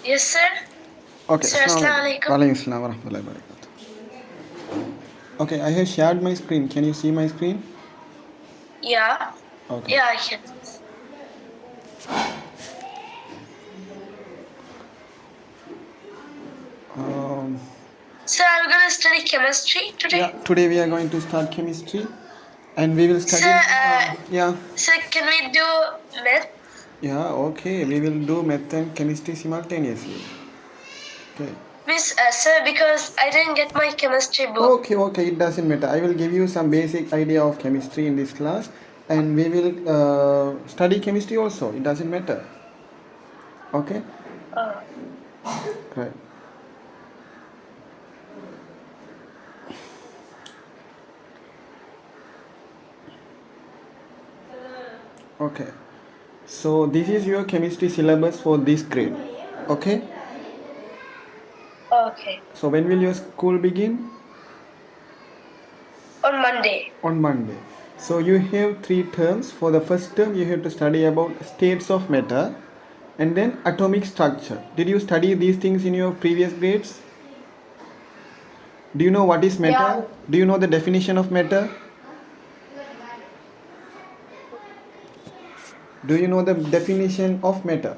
Yes, sir. Okay. Sir, Assalamualaikum. Waalaikumsalam warahmatullahi wabarakatuh. Okay, I have shared my screen. Can you see my screen? Yeah. Okay. Yeah, I can. Sir, I'm gonna study chemistry today. Yeah, today we are going to start chemistry, and we will study. Sir, Yeah. Sir, can we do math? Yeah. Okay. We will do math and chemistry simultaneously. Okay. Miss, sir, because I didn't get my chemistry book. Okay. It doesn't matter. I will give you some basic idea of chemistry in this class, and we will study chemistry also. It doesn't matter. Okay. Right. Okay. So this is your chemistry syllabus for this grade. Okay. Okay. So when will your school begin? On Monday. On Monday. So you have 3 terms. For the first term you have to study about states of matter and then atomic structure. Did you study these things in your previous grades? Do you know what is matter? Yeah. Do you know the definition of matter? Do you know the definition of matter?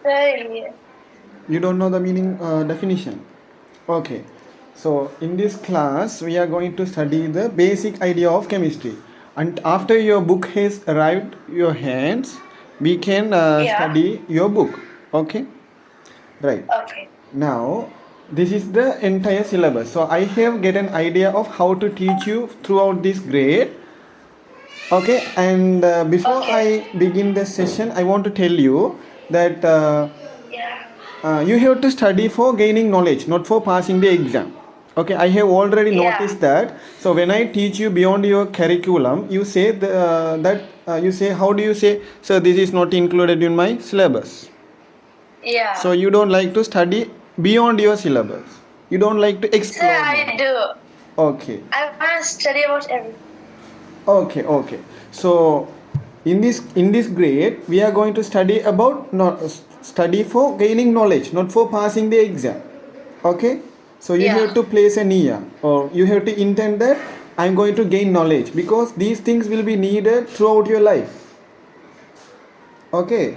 Really? You don't know the meaning definition? Okay. So in this class we are going to study the basic idea of chemistry, and after your book has arrived your hands we can study your book. Okay. Right. Okay. Now this is the entire syllabus. So I have get an idea of how to teach you throughout this grade. Okay. And before I begin the session I want to tell you that you have to study for gaining knowledge, not for passing the exam. Okay, I have already noticed that. So when I teach you beyond your curriculum, you say you say, how do you say, sir, this is not included in my syllabus. Yeah. So you don't like to study beyond your syllabus. You don't like to explore. Sir, I do. Okay. I want to study about everything. Okay. So in this grade we are going to study about study for gaining knowledge, not for passing the exam. Okay. So you have to place a niya, or you have to intend that I'm going to gain knowledge, because these things will be needed throughout your life. Okay.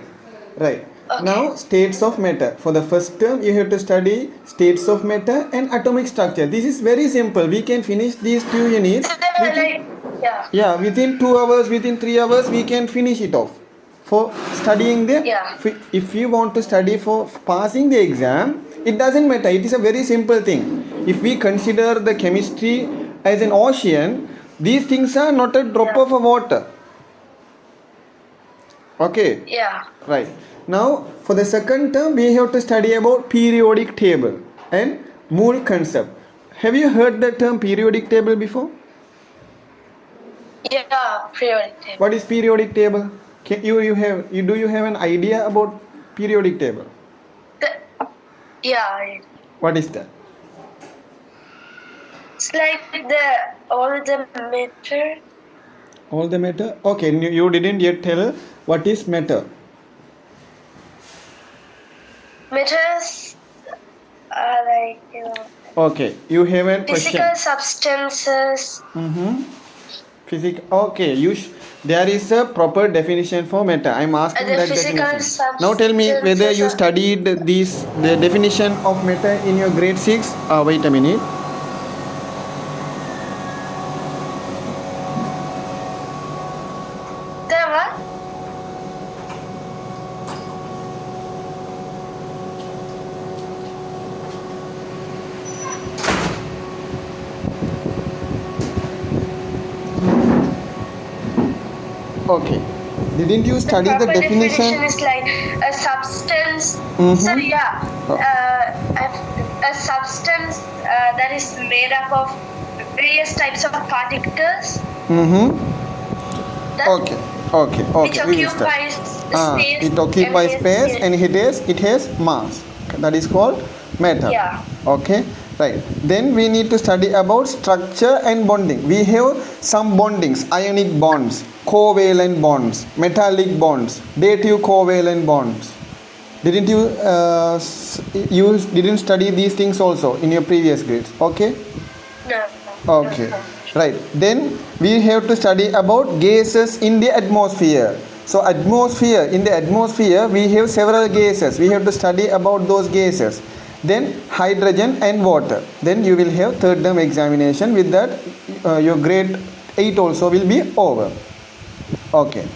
Right. Okay. Now states of matter. For the first term you have to study states of matter and atomic structure. This is very simple. We can finish these 2 units within 2 hours, within 3 hours we can finish it off. For studying if you want to study for passing the exam, it doesn't matter. It is a very simple thing. If we consider the chemistry as an ocean, these things are not a drop of water. Okay. Yeah. Right. Now for the second term we have to study about periodic table and mole concept. Have you heard the term periodic table before? Yeah, periodic table. What is periodic table? Do you have an idea about periodic table? What is that? It's like all the matter. All the matter? Okay, you didn't yet tell what is matter. Matters are like, okay, you have a physical question. Substances. Okay, there is a proper definition for matter. I am asking that definition. Now tell me whether you studied the definition of matter in your grade 6. Wait a minute. Okay. Didn't you study the definition? Definition is like a substance. So a substance that is made up of various types of particles. Okay. We will start. It occupies space and it has mass. That is called matter. Yeah. Okay. Right. Then we need to study about structure and bonding. We have some bondings: ionic bonds, covalent bonds, metallic bonds, dative covalent bonds. Didn't you you didn't study these things also in your previous grades? Okay. No. Okay. Right. Then we have to study about gases in the atmosphere. So atmosphere, in the atmosphere we have several gases. We have to study about those gases. Then hydrogen and water. Then you will have third term examination. With that your grade 8 also will be over. Okay.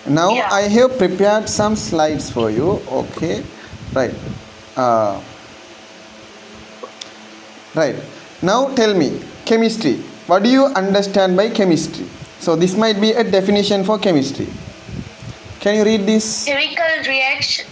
Now Yeah. I have prepared some slides for you. Okay. Right. uh, right. Now tell me, chemistry, what do you understand by chemistry? So this might be a definition for chemistry. Can you read this? Chemical reaction.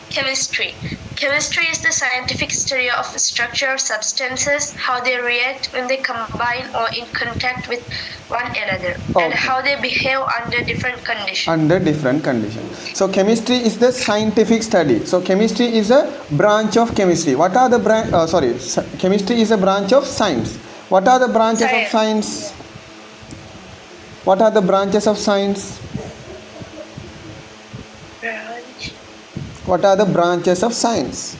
Chemistry. Chemistry is the scientific study of the structure of substances, how they react when they combine or in contact with one another, Okay. and how they behave under different conditions. Under different conditions. So chemistry is the scientific study. So chemistry is a branch of chemistry. What are the chemistry is a branch of science. What are the branches of science? What are the branches of science? Branch. What are the branches of science?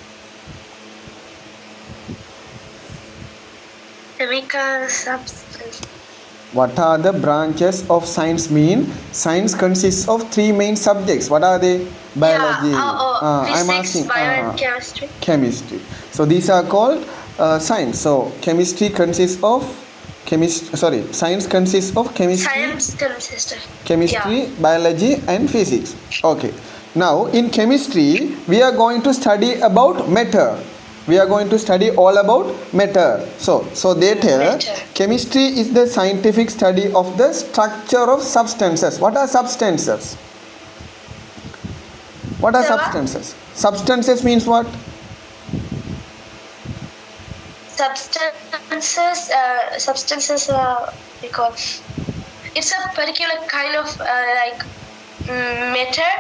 Chemical substance. What are the branches of science mean? Science consists of three main subjects. What are they? Biology. I'm Physics, asking. bio, and chemistry. Chemistry. So these are called science. So chemistry consists of science consists of chemistry. Science consists of Chemistry, biology, and physics. Okay. Now in chemistry we are going to study about matter. We are going to study all about matter. So they tell Matter. chemistry is the scientific study of the structure of substances. What are substances? What are The what? substances? Substances means what? Substances. Because it's a particular kind of matter.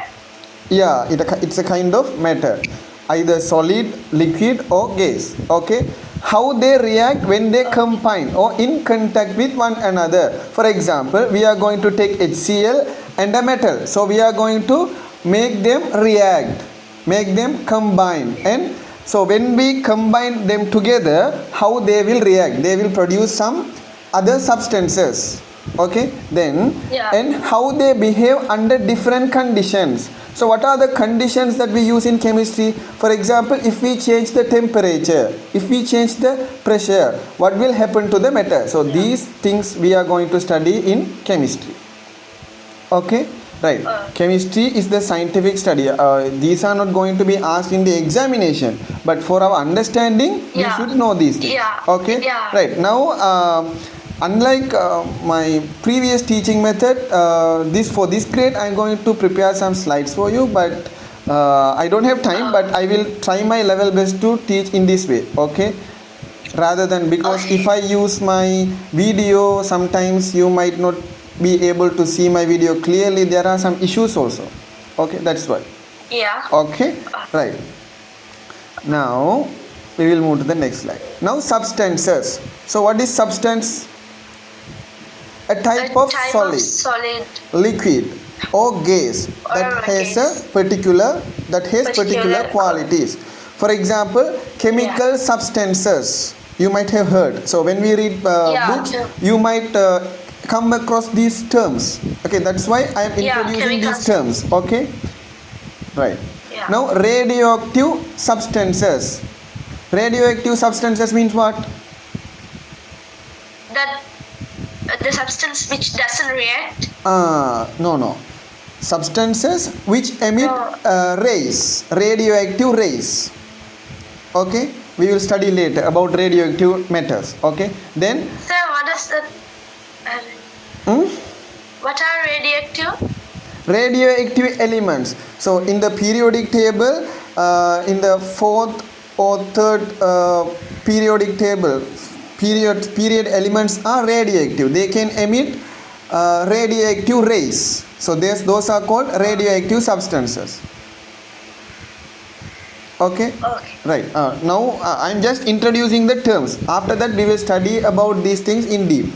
Yeah, it's a kind of matter, either solid, liquid, or gas. Okay, how they react when they combine or in contact with one another. For example, we are going to take HCl and a metal, so we are going to make them react, make them combine, and so when we combine them together, how they will react? They will produce some other substances. Okay, then Yeah. and how they behave under different conditions. So what are the conditions that we use in chemistry? For example, if we change the temperature, if we change the pressure, what will happen to the matter? So these things we are going to study in chemistry. Okay, right. Chemistry is the scientific study. These are not going to be asked in the examination, but for our understanding, we Yeah. should know these things. Yeah. Okay, Yeah. right. Now unlike my previous teaching method, for this grade I am going to prepare some slides for you, but I don't have time, but I will try my level best to teach in this way. Okay, rather than, because if I use my video, sometimes you might not be able to see my video clearly. There are some issues also. Okay, that's why. Yeah. Okay, right. Now we will move to the next slide. Now substances. So what is substance? A type of solid, liquid, or gas that has particular qualities. For example, chemical substances you might have heard. So when we read books, you might come across these terms. Okay, that's why I am introducing these terms. Okay, right. Yeah. Now radioactive substances. Radioactive substances means what? That the substance which doesn't react. No. Substances which emit rays, radioactive rays. Okay, we will study later about radioactive matters. Okay, then. Sir, what is that? What are radioactive? Radioactive elements. So in the periodic table, in the fourth or third periodic table, period elements are radioactive. They can emit radioactive rays. So those are called radioactive substances. Okay. Okay. Right. Now I'm just introducing the terms. After that, we will study about these things in deep.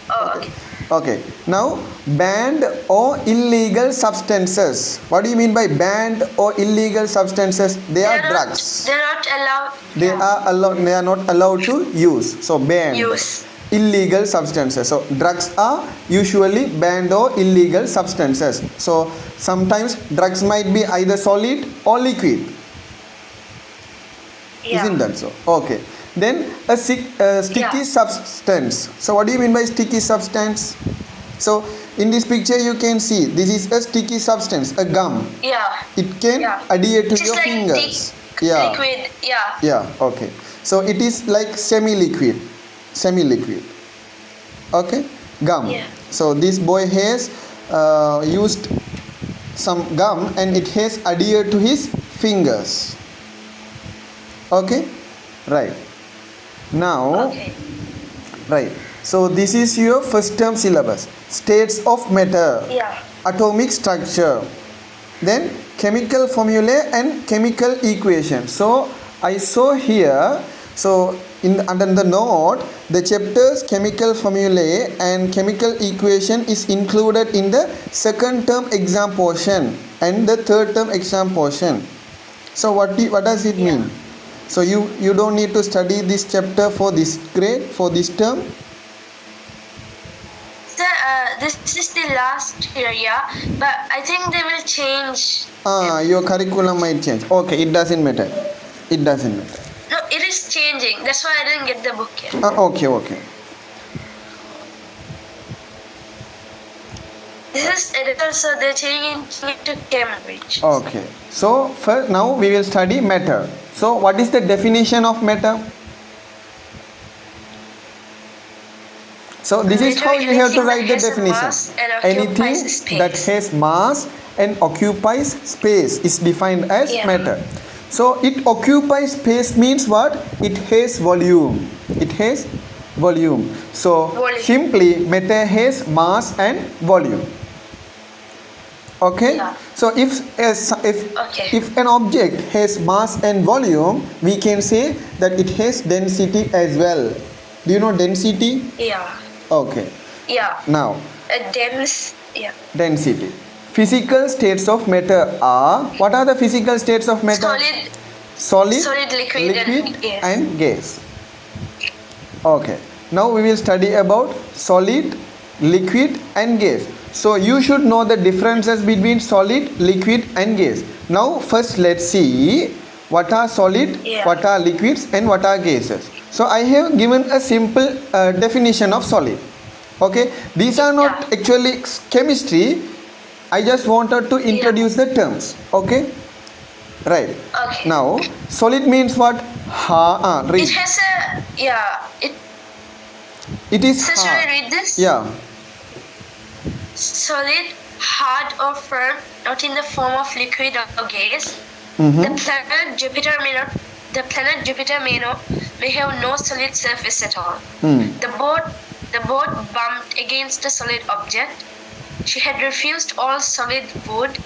Oh, okay. Okay. Now, banned or illegal substances. What do you mean by banned or illegal substances? They are drugs. They're not allowed. They are allowed. They are not allowed to use. So banned. Use. Illegal substances. So drugs are usually banned or illegal substances. So sometimes drugs might be either solid or liquid. Yeah. Isn't that so? Okay. Then sticky Yeah. substance. So what do you mean by sticky substance? So in this picture you can see this is a sticky substance, a gum. Yeah. It can adhere to Just your like fingers. liquid. Yeah. Yeah. Okay. So it is like semi-liquid. Okay. Gum. Yeah. So this boy has used some gum and it has adhered to his fingers. Okay. Right. Now, Okay. right. So this is your first term syllabus. States of matter, Yeah. atomic structure, then chemical formulae and chemical equation. So I saw here. So under the note, the chapters chemical formulae and chemical equation is included in the second term exam portion and the third term exam portion. So what does it mean? So you don't need to study this chapter for this grade, for this term. So, this is the last year, yeah. But I think they will change. Your curriculum might change. Okay, it doesn't matter. It doesn't matter. No, it is changing. That's why I didn't get the book yet. Okay. This is editor, so they're changing it to Cambridge. Okay. So first, now we will study matter. So what is the definition of matter? So this is how you have to write the definition. Anything that has mass and occupies space is defined as matter. So it occupies space means what? It has volume. It has volume. So simply matter has mass and volume. Okay. So if an object has mass and volume, we can say that it has density as well. Do you know density? Yeah. Okay. Yeah. Now. Density. Physical states of matter are, what are the physical states of matter? Solid, liquid and gas. Okay. Now we will study about solid, liquid and gas. So you should know the differences between solid, liquid and gas. Now first let's see what are solid, what are liquids and what are gases. So I have given a simple definition of solid. Okay. These are not actually chemistry. I just wanted to introduce the terms. Okay. Right. Okay. Now solid means what? It has a it is so hard. should I read this? Yeah. Solid, hard or firm, not in the form of liquid or gas. Mm-hmm. The planet Jupiter may have no solid surface at all. The boat bumped against a solid object. She had refused all solid food.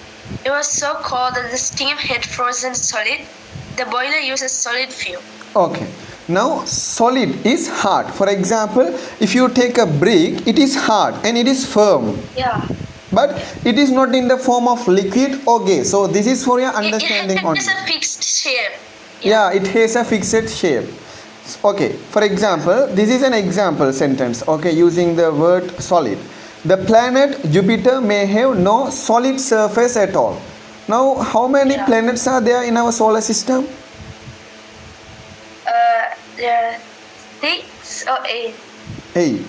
It was so cold that the steam had frozen solid. The boiler uses solid fuel. Okay. Now solid is hard. For example, if you take a brick, it is hard and it is firm. Yeah. But it is not in the form of liquid or gas. So this is for your understanding only. It has a fixed shape. Yeah, it has a fixed shape. Okay. For example, this is an example sentence. Okay, using the word solid. The planet Jupiter may have no solid surface at all. Now, how many planets are there in our solar system? There are 6 or 8. 8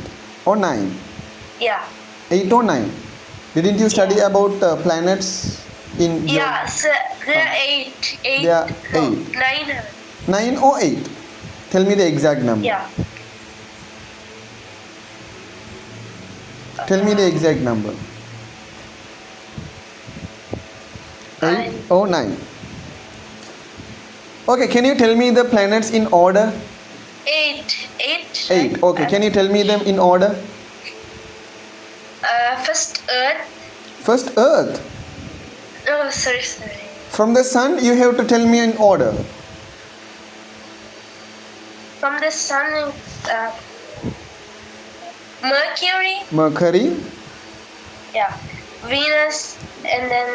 or 9. Yeah. 8 or 9. Didn't you study about planets in? Yeah. So there are 8. 8. There are 8. 9. 9 or 8. Tell me the exact number. Yeah. Tell me the exact number. 8 or 9. Okay, can you tell me the planets in order? 8. 8. 8. Okay, can you tell me them in order? First Earth. First Earth. Oh, sorry. From the sun, you have to tell me in order. From the sun, it's Mercury. Mercury. Yeah. Venus, and then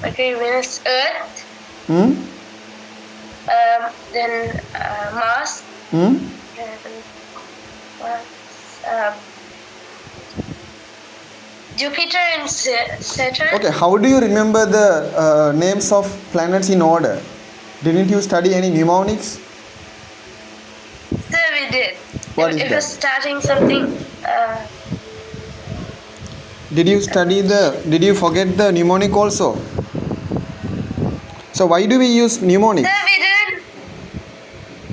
Mercury, Venus, Earth. Hmm? Then Mars. Hmm? Jupiter and Saturn. Okay, how do you remember the names of planets in order? Didn't you study any mnemonics? So we did. What is it that? was starting something. Did you forget the mnemonic also? So why do we use mnemonics? So we didn't.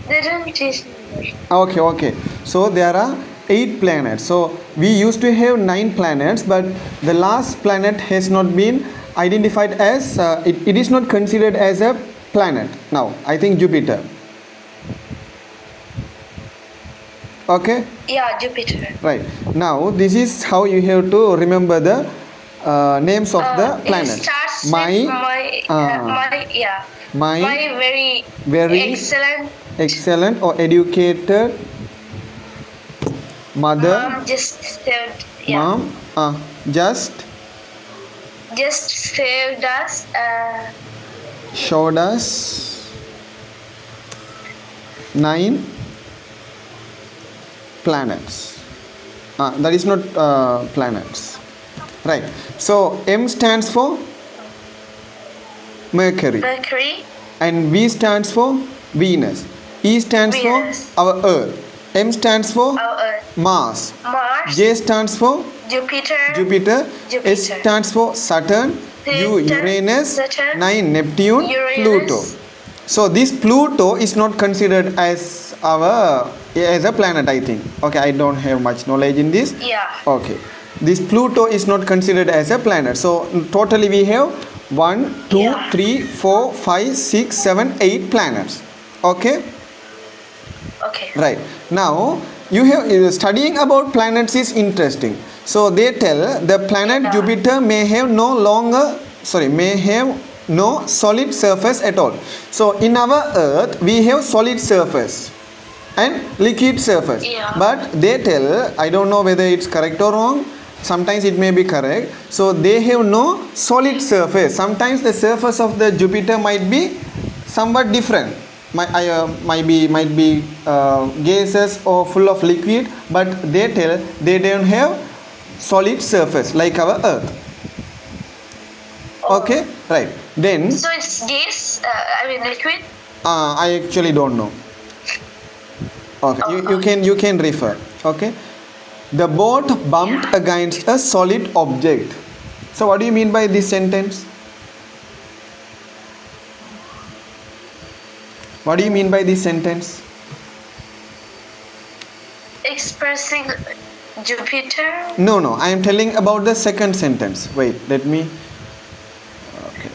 They didn't teach me. Okay. So there are 8 planets. So we used to have 9 planets, but the last planet has not been identified as, it is not considered as a planet now. I think Jupiter. Okay? Yeah, Jupiter. Right. Now this is how you have to remember the names of the It planets. starts My with my very excellent or educated mother. Mom just saved. Yeah. Mom just saved us. showed us 9 planets. That is not planets. Right. So M stands for Mercury. And V stands for Venus. E stands Venus. for our Earth. M stands for Our Earth. Mars. Mars. J stands for Jupiter. S stands for Saturn. U Uranus. Saturn. 9 Neptune. Uranus. Pluto. So this Pluto is not considered as a planet, I think. Okay, I don't have much knowledge in this. Yeah. Okay. This Pluto is not considered as a planet. So totally we have 1, 2, 3, 4, 5, 6, 7, 8 planets. Okay? Okay. Right. Now you have studying about planets is interesting. So they tell the planet Jupiter may have no solid surface at all. So in our Earth we have solid surface and liquid surface. Yeah. But they tell, I don't know whether it's correct or wrong. Sometimes it may be correct. So they have no solid surface. Sometimes the surface of the Jupiter might be somewhat different. Might be gases or full of liquid, but they tell they don't have solid surface like our Earth. Okay, right. Then So it's gas. Liquid. I actually don't know. Okay, you can refer. Okay. The boat bumped against a solid object. So what do you mean by this sentence? What do you mean by this sentence? Expressing Jupiter. No, I am telling about the second sentence. Wait, let me. Okay.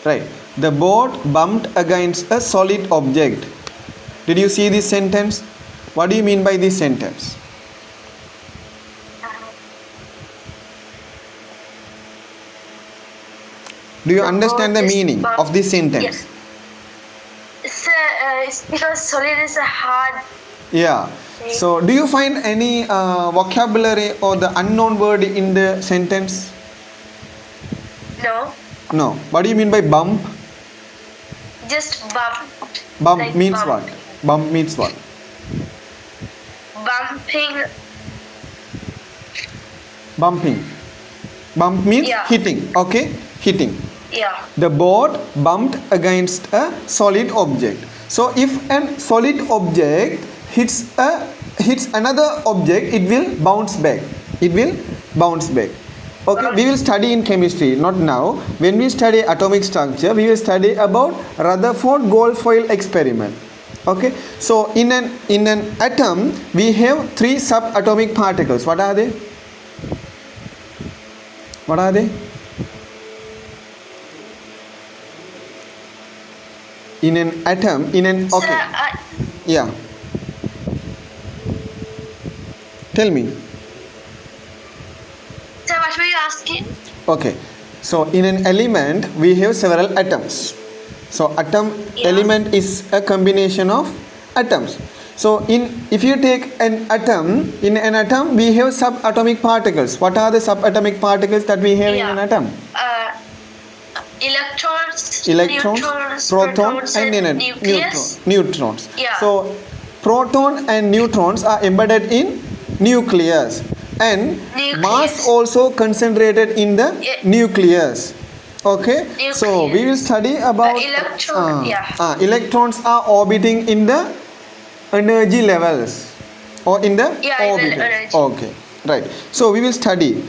Right. The boat bumped against a solid object. Did you see this sentence? What do you mean by this sentence? Do you understand the meaning of this sentence? Yes. It's because solid is a hard. Yeah. So do you find any vocabulary or the unknown word in the sentence? No. No. What do you mean by bump? Just bump. Bump Like means bump. what? Bump means what? Bumping. Bump means hitting. Okay? Hitting. Yeah. The boat bumped against a solid object. So if a solid object hits another object, it will bounce back. Okay, we will study in chemistry, not now. When we study atomic structure, we will study about Rutherford-Goldfoil experiment. Okay, so in an atom we have 3 subatomic particles. What are they? In an atom, okay. Yeah. Tell me. So what were you asking? Okay. So in an element we have several atoms. So atom element is a combination of atoms. So if you take an atom, in an atom we have subatomic particles. What are the subatomic particles that we have in an atom? Electrons, Electrons, protons, and neutrons. Yeah. So proton and neutrons are embedded in nucleus, and mass also concentrated in the nucleus. Okay, so we will study about electrons are orbiting in the energy levels or in the orbitals. Okay, right. So we will study.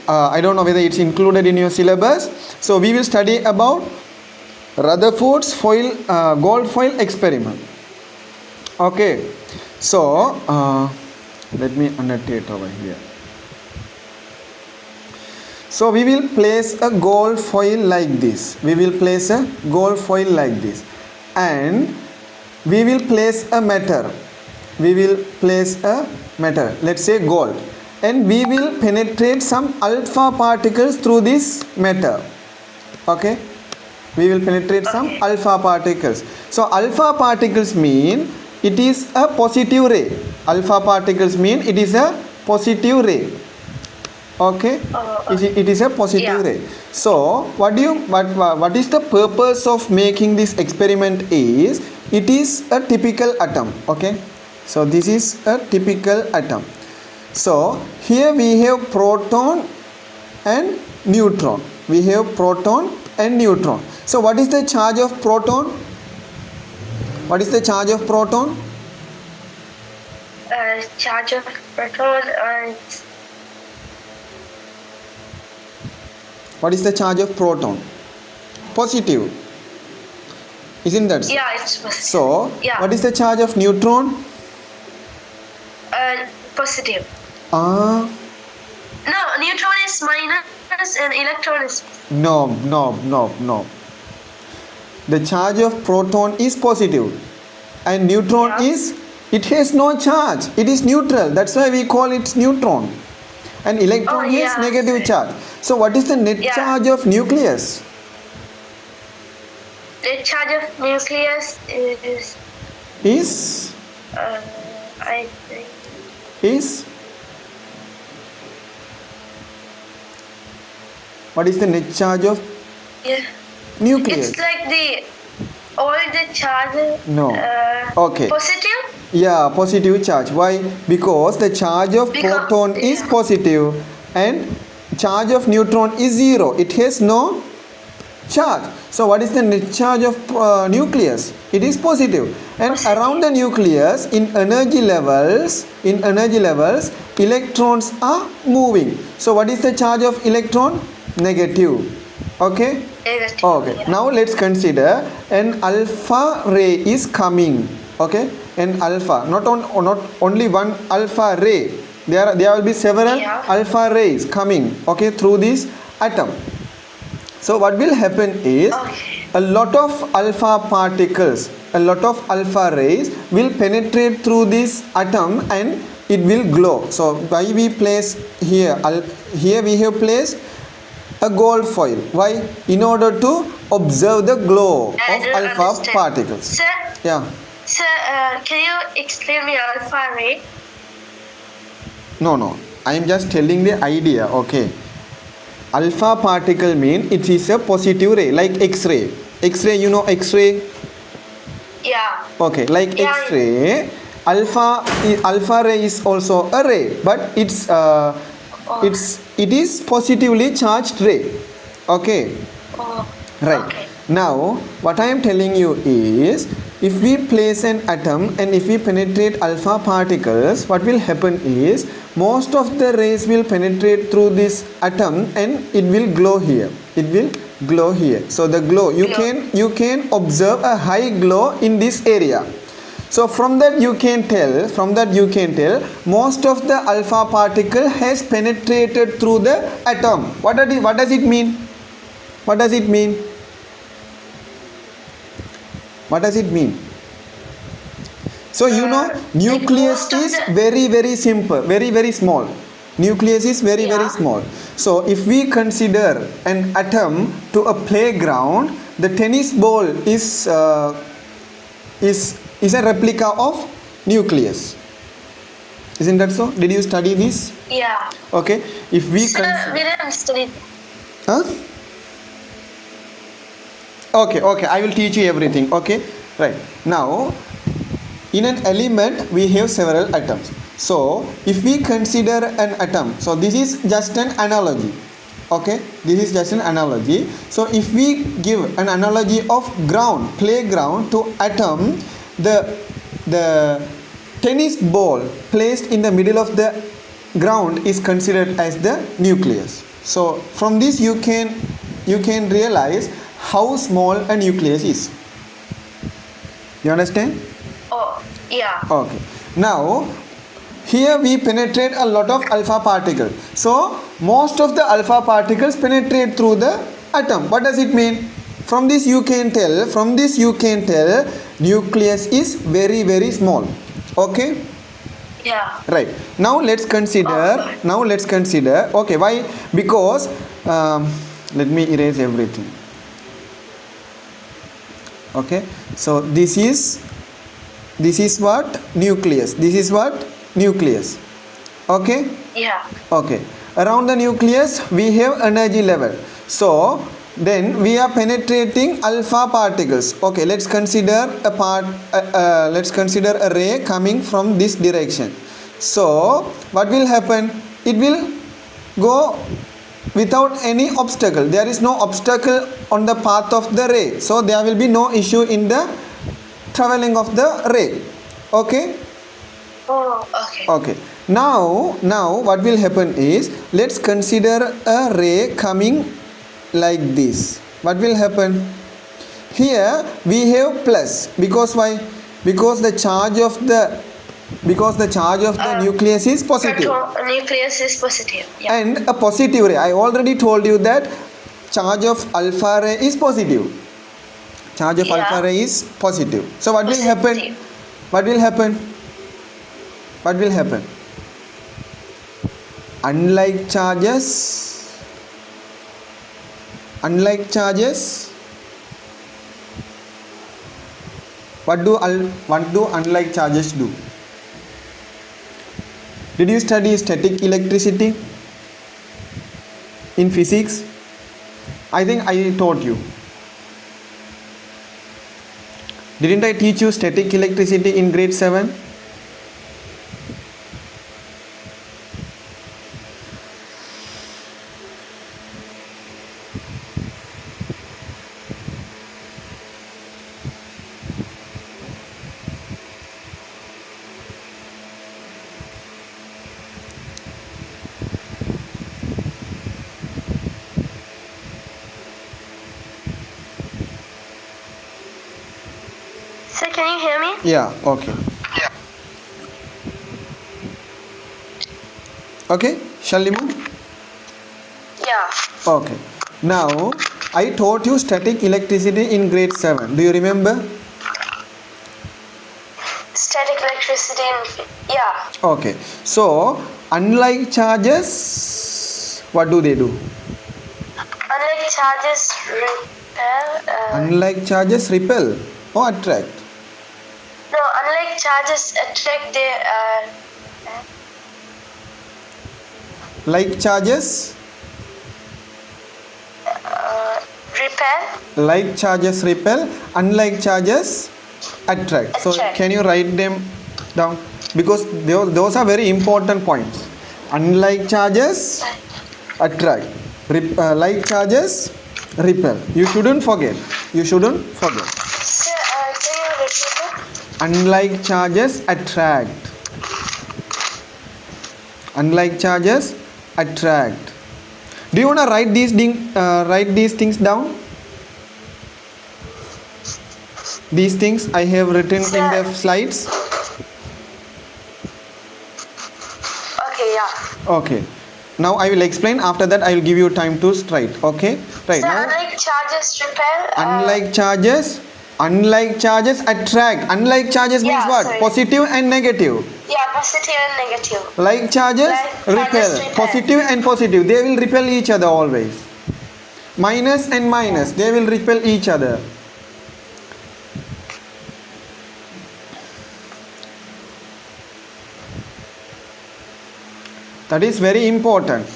I don't know whether it's included in your syllabus. So we will study about Rutherford's gold foil experiment. Okay, so let me annotate over here. So we will place a gold foil like this. And we will place a matter. Let's say gold. And we will penetrate some alpha particles through this matter. Okay, we will penetrate some alpha particles. So alpha particles mean it is a positive ray. Okay, it is a positive ray. So what is the purpose of making this experiment is, it is a typical atom. Okay, so this is a typical atom. So here we have proton and neutron. So what is the charge of proton? Charge of proton What is the charge of proton? Positive. Isn't that so? Yeah, it's positive. So what is the charge of neutron? Positive. No, neutron is minus and electron is... No. The charge of proton is positive and neutron it has no charge. It is neutral. That's why we call it neutron. And electron has negative charge. So what is the net charge of nucleus? The charge of nucleus is I think what is the net charge of nucleus? It's like all the charge. No. Okay. Positive? Yeah, positive charge. Why? Because the charge of proton is positive and charge of neutron is 0. It has no charge. So what is the net charge of nucleus? It is positive. And around the nucleus, in energy levels, electrons are moving. So what is the charge of electron? Negative. Okay. Okay. Now let's consider an alpha ray is coming. Okay. An alpha, not only one alpha ray. There will be several alpha rays coming. Okay, through this atom. So what will happen is a lot of alpha particles, a lot of alpha rays will penetrate through this atom and it will glow. So why we place here we have placed a gold foil. Why? In order to observe the glow of alpha particles. Sir, Sir, can you explain me alpha ray? No. I am just telling the idea. Okay. Alpha particle mean it is a positive ray, like X-ray. X-ray, you know X-ray? Yeah. Okay, like X-ray. Alpha ray is also a ray, but it is positively charged ray. Okay. Right. Okay. Now what I am telling you is, if we place an atom and if we penetrate alpha particles, what will happen is most of the rays will penetrate through this atom and it will glow here. So the glow, you can observe a high glow in this area. So from that you can tell most of the alpha particle has penetrated through the atom. What does it mean? So you know, nucleus is very, very simple, very, very small. Nucleus is very Yeah. very small. So if we consider an atom to a playground, the tennis ball is a replica of nucleus. Isn't that so? Did you study this? Yeah. Okay. If we Sir, we didn't study. huh? Okay, I will teach you everything. Okay, right. Now, in an element, we have several atoms. So, if we consider an atom, so this is just an analogy. Okay, this is just an analogy. So, if we give an analogy of playground to atom, the tennis ball placed in the middle of the ground is considered as the nucleus. So, from this you can realize how small a nucleus is. You understand? Oh, yeah. Okay. Now, here we penetrate a lot of alpha particles. So, most of the alpha particles penetrate through the atom. What does it mean? From this you can tell, nucleus is very very small. Okay? Yeah. Right. Now let's consider. Okay, why? Because let me erase everything. Okay. So this is what? Nucleus. This is what? Nucleus. Okay. Yeah. Okay. Around the nucleus we have energy level. So then we are penetrating alpha particles. Okay, let's consider a ray coming from this direction. So what will happen? It will go without any obstacle. There is no obstacle on the path of the ray, so there will be no issue in the traveling of the ray. Okay. Oh, okay. Okay. Now what will happen is, let's consider a ray coming like this. What will happen? Here we have plus, because why? Because the charge of the nucleus is positive. Nucleus is positive. Yeah. And a positive ray, I already told you that charge of alpha ray is positive. Charge of alpha ray is positive. So what will happen? What will happen? Unlike charges, what do unlike charges do? Did you study static electricity in physics? I think I taught you. Didn't I teach you static electricity in grade 7? Sir, can you hear me? Yeah, okay. Okay, shall we move? Yeah. Okay. Now, I taught you static electricity in grade 7. Do you remember? Static electricity. Yeah. Okay. So, unlike charges, what do they do? Unlike charges repel. Unlike charges repel or attract? No, unlike charges attract, they Like charges? repel. Like charges repel, unlike charges attract. So Attract. can you write them down? Because those are very important points. Unlike charges attract, like charges repel. You shouldn't forget. Sir, can you repeat it? Unlike charges attract. Unlike charges attract. Do you want to write these things down? These things I have written in the slides. Okay, yeah. Okay. Now I will explain. After that I will give you time to write. Okay. Right. Sir, Now, unlike charges repel. unlike charges attract. Unlike charges means Yeah, what? sorry. Positive and negative. Yeah, positive and negative. Like charges Like charges repel. repel. Positive and positive, they will repel each other always. Minus and minus, they will repel each other. That is very important.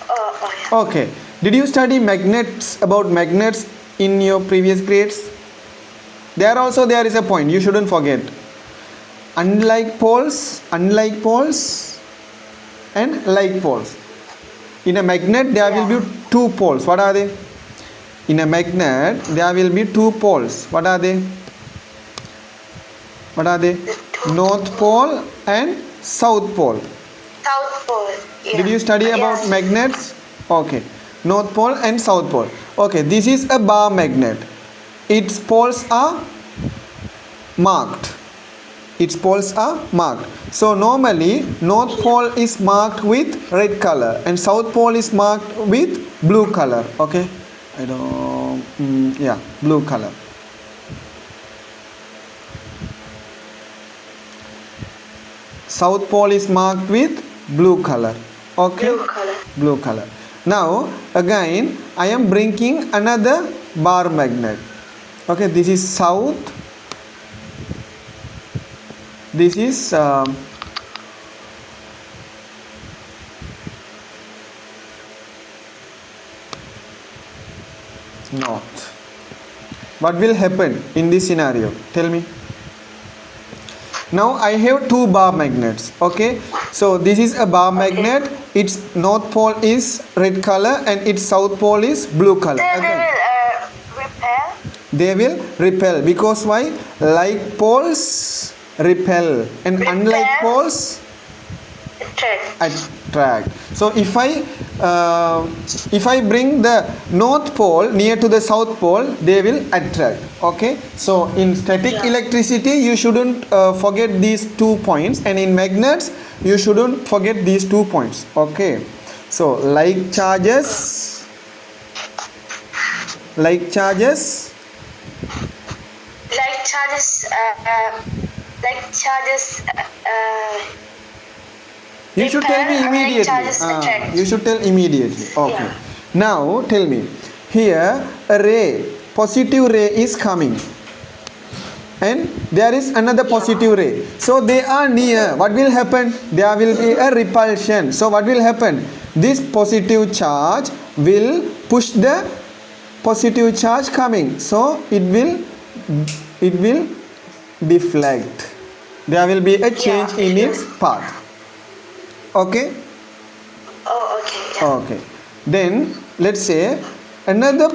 Yeah. Okay. Did you study magnets, about magnets in your previous grades? There also there is a point you shouldn't forget. Unlike poles and like poles. In a magnet there will be two poles. What are they? In a magnet there will be two poles. What are they? North pole and south pole. South pole. Yeah. Did you study about magnets? Okay. North pole and south pole. Okay, this is a bar magnet. Its poles are marked. So normally north pole is marked with red color and south pole is marked with blue color. Okay. Blue color. South pole is marked with blue color. Okay. Blue color. Now again I am bringing another bar magnet. Okay, this is south. This is north. What will happen in this scenario? Tell me. Now I have two bar magnets. Okay, so this is a bar magnet. Its north pole is red color and its south pole is blue color. They will repel because why? Like poles repel and unlike poles attract. So if I bring the north pole near to the south pole, they will attract. Okay, so in static electricity you shouldn't forget these 2 points, and in magnets you shouldn't forget these 2 points. Okay, so like charges you should tell me immediately. You should tell immediately. Okay. Yeah. Now tell me. Here a ray, positive ray is coming, and there is another positive ray. So they are near. What will happen? There will be a repulsion. So what will happen? This positive charge will push the positive charge coming. So it will deflect. There will be a change in its path. Okay. Okay. Then let's say another.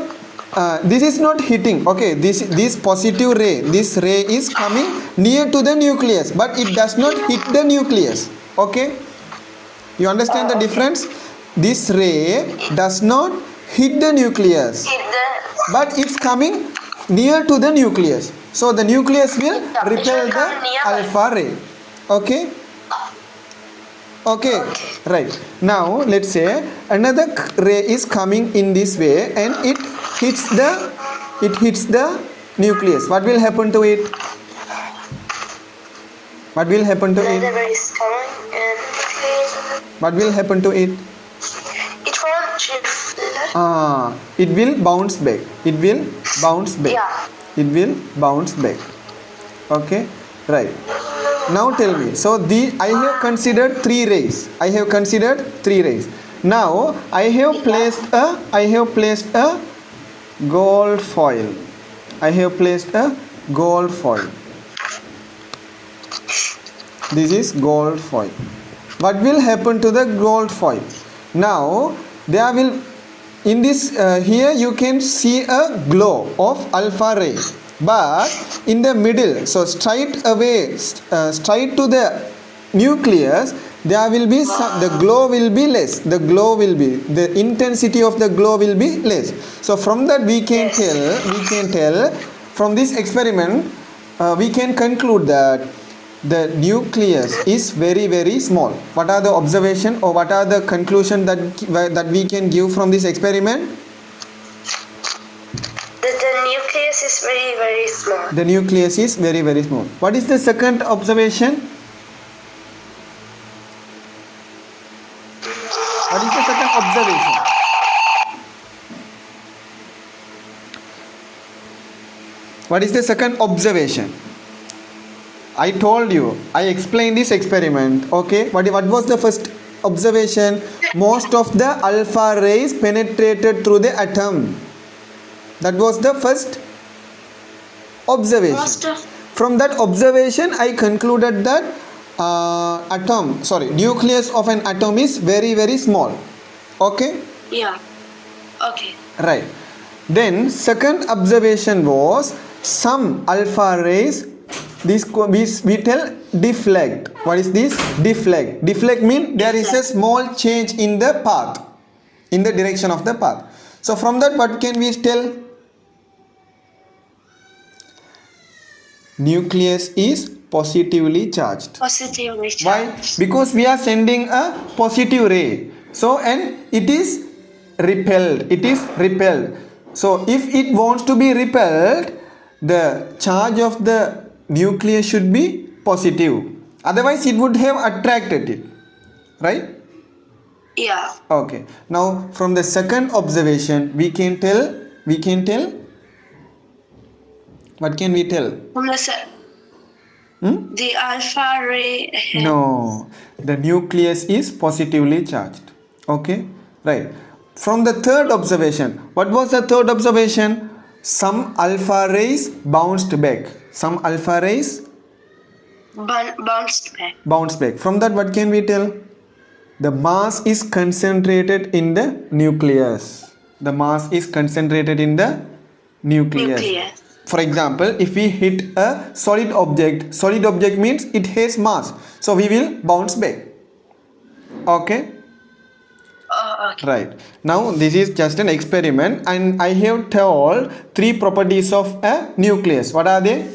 This is not hitting. Okay. This positive ray. This ray is coming near to the nucleus, but it does not hit the nucleus. Okay. You understand the difference? This ray does not hit the nucleus, but it's coming near to the nucleus. So the nucleus will repel the alpha ray. Okay. Okay, right. Now let's say another ray is coming in this way and it hits the nucleus. What will happen to it? What will happen to it? What will happen to it? It won't shift. It will bounce back. It will bounce back. Yeah. It will bounce back. Okay, right. Now tell me. So I have considered 3 rays. Now I have placed a gold foil. This is gold foil. What will happen to the gold foil? Now there will in this here you can see a glow of alpha ray, but in the middle, so straight to the nucleus, there will be the glow will be less. The intensity of the glow will be less. So from that we can tell from this experiment we can conclude that the nucleus is very, very small. What are the observation or what are the conclusion that we can give from this experiment? The nucleus is very, very small. The nucleus is very, very small. What is the second observation? What is the second observation? What is the second observation? I told you, I explained this experiment. Okay, what was the first observation? Most of the alpha rays penetrated through the atom. That was the first observation. From that observation, I concluded that nucleus of an atom is very, very small. Okay? Yeah. Okay. Right. Then second observation was some alpha rays, this we tell deflect. What is this? Deflect. Deflect means there is a small change in the path, in the direction of the path. So from that, what can we tell? Nucleus is positively charged. Positively charged. Why? Because we are sending a positive ray. So, and it is repelled. It is repelled. So if it wants to be repelled, the charge of the nucleus should be positive. Otherwise, it would have attracted it. Right? Yeah. Okay. Now, from the second observation, we can tell. What can we tell? The alpha ray. No, the nucleus is positively charged. Okay, right. From the third observation, what was the third observation? Some alpha rays bounced back. Some alpha rays Bounced back. bounced back. From that, what can we tell? The mass is concentrated in the nucleus. The mass is concentrated in the nucleus. For example, if we hit a solid object means it has mass. So we will bounce back. Okay? Okay. Right. Now this is just an experiment and I have told three properties of a nucleus. What are they?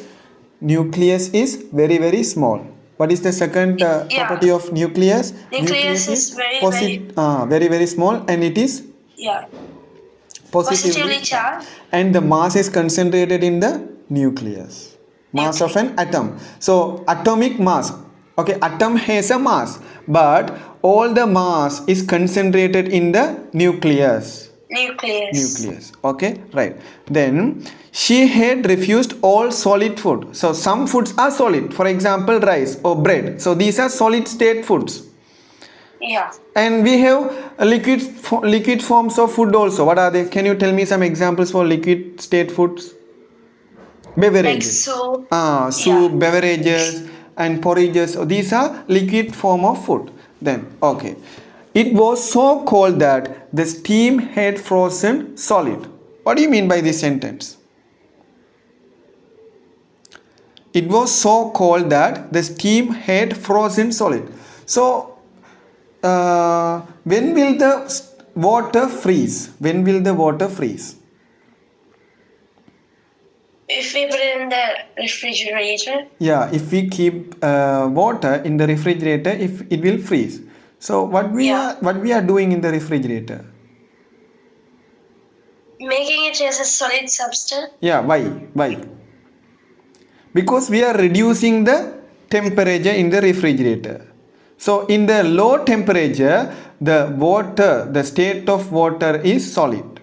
Nucleus is very, very small. What is the second property of nucleus? Nucleus is very, very small and it is positively charged. And the mass is concentrated in the nucleus. Mass of an atom. So atomic mass. Okay, atom has a mass, but all the mass is concentrated in the nucleus. Okay, right. Then she had refused all solid food. So some foods are solid. For example, rice or bread. So these are solid state foods. Yeah. And we have liquid forms of food also. What are they? Can you tell me some examples for liquid state foods? Beverages. Like soup, beverages and porridges. So these are liquid form of food. Then, okay. It was so cold that the steam had frozen solid. What do you mean by this sentence? It was so cold that the steam had frozen solid. So, when will the water freeze? When will the water freeze? If we put it in the refrigerator. Yeah, if we keep water in the refrigerator, if it will freeze. So what we are doing in the refrigerator? Making it as a solid substance. Yeah, why? Because we are reducing the temperature in the refrigerator. So in the low temperature, the state of water is solid.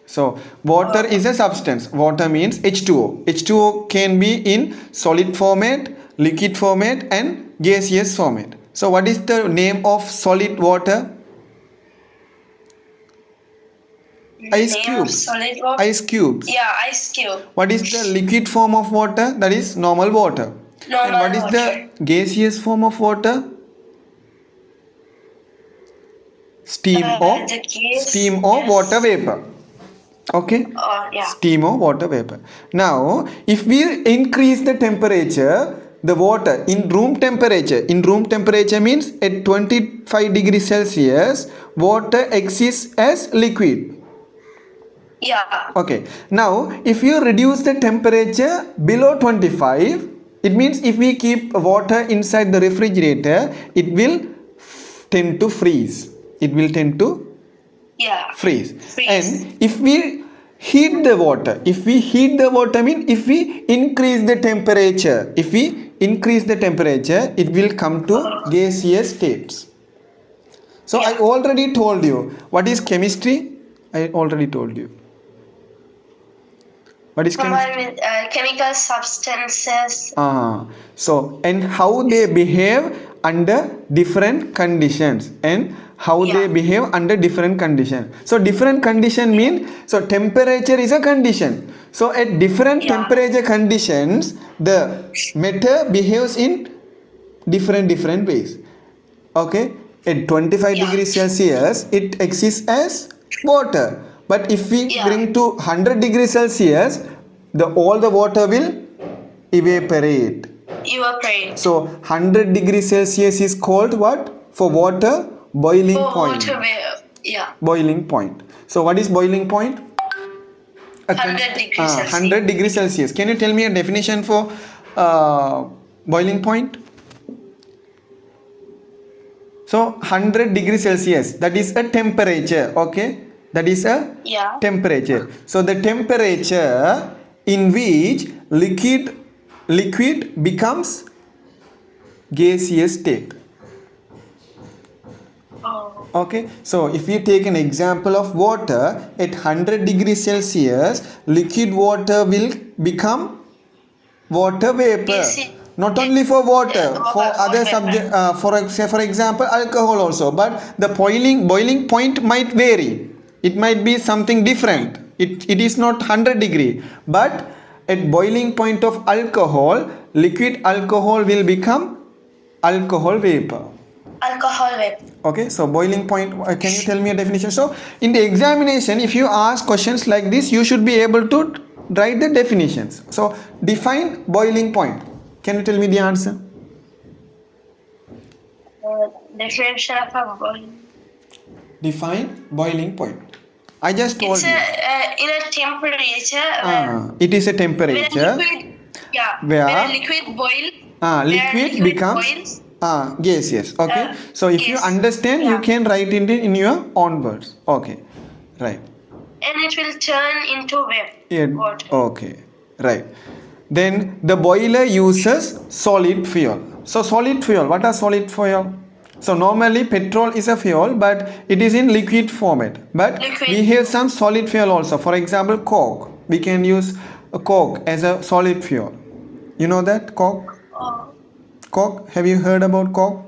So water is a substance. Water means H2O. H2O can be in solid format, liquid format and gaseous format. So what is the name of solid water? Ice cubes. Ice cubes. Yeah, ice cube. What is the liquid form of water? That is normal water. And what is the gaseous form of water? Steam or water vapor. Okay? Steam or water vapor. Now, if we increase the temperature, the water in room temperature means at 25 degrees Celsius, water exists as liquid. Yeah. Okay. Now, if you reduce the temperature below 25, it means if we keep water inside the refrigerator, it will tend to freeze. It will tend to freeze. And if we heat the water. If we heat the water mean if we increase the temperature. If we increase the temperature, it will come to gaseous states. So I Yeah. already told you what is chemistry. I already told you. What is Combined chemistry? with chemical substances. So and how they behave under different conditions and how they Yeah. behave under different conditions. So different condition mean so temperature is a condition. So at different Yeah. temperature conditions the matter behaves in different ways. Okay, at 25 Yeah. degrees Celsius it exists as water, but if we Yeah. bring to 100 degrees Celsius the all the water will evaporate. Evaporate. So 100 degrees Celsius is called what for water? Boiling For point. water wave. Yeah. Boiling point. So what is boiling point? 100 degrees Celsius. 100 degrees Celsius. Can you tell me a definition for boiling point? So 100 degrees Celsius, that is a temperature. Okay, that is a Yeah. temperature. So the temperature in which liquid becomes gaseous state. Oh. Okay, so if we take an example of water at 100 degrees Celsius, liquid water will become water vapor. Gaseous. Not only for water, Yeah, for other vapor. subject, for example, alcohol also. But the boiling point might vary. It might be something different. It is not 100 degree, but at boiling point of alcohol, liquid alcohol will become alcohol vapor. Alcohol vapor. Okay, so boiling point, can you tell me a definition? So in the examination if you ask questions like this you should be able to write the definitions. So define boiling point. Can you tell me the answer? Definition of a boiling. Define boiling point. I just told It's you. in a temperature It is a when a temperature liquid, yeah, where when a liquid boils, liquid becomes gaseous. Okay, so if you gas, understand you yeah. can write it in your own words. Okay, right. and it will turn into vapor. Yeah. Water. Okay, right. Then the boiler uses solid fuel. So solid fuel, what are solid fuel? So normally petrol is a fuel but it is in liquid format. But Liquid. we have some solid fuel also. For example, coke. We can use a coke as a solid fuel. You know that coke? Oh, Coke? Have you heard about coke?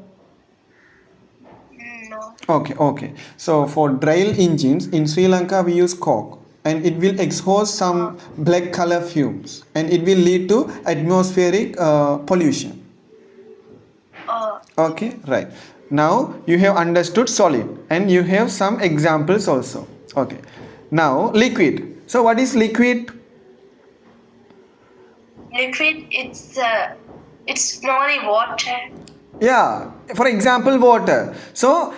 no. Okay. So for drill engines in Sri Lanka we use coke and it will exhaust some black color fumes and it will lead to atmospheric pollution. Oh, Okay, right. Now you have understood solid and you have some examples also. Okay. Now liquid. So what is liquid? liquid. It's normally water. Yeah, for example water. So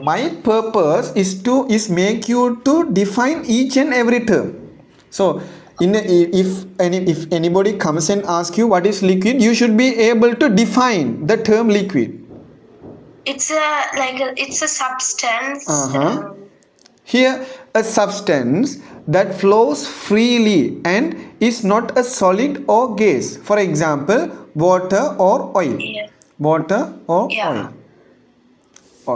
my purpose is make you to define each and every term. So if anybody comes and asks you what is liquid, you should be able to define the term liquid. It's it's a substance. Here a substance that flows freely and is not a solid or gas. For example, water or oil. Yeah. Water or Yeah. oil.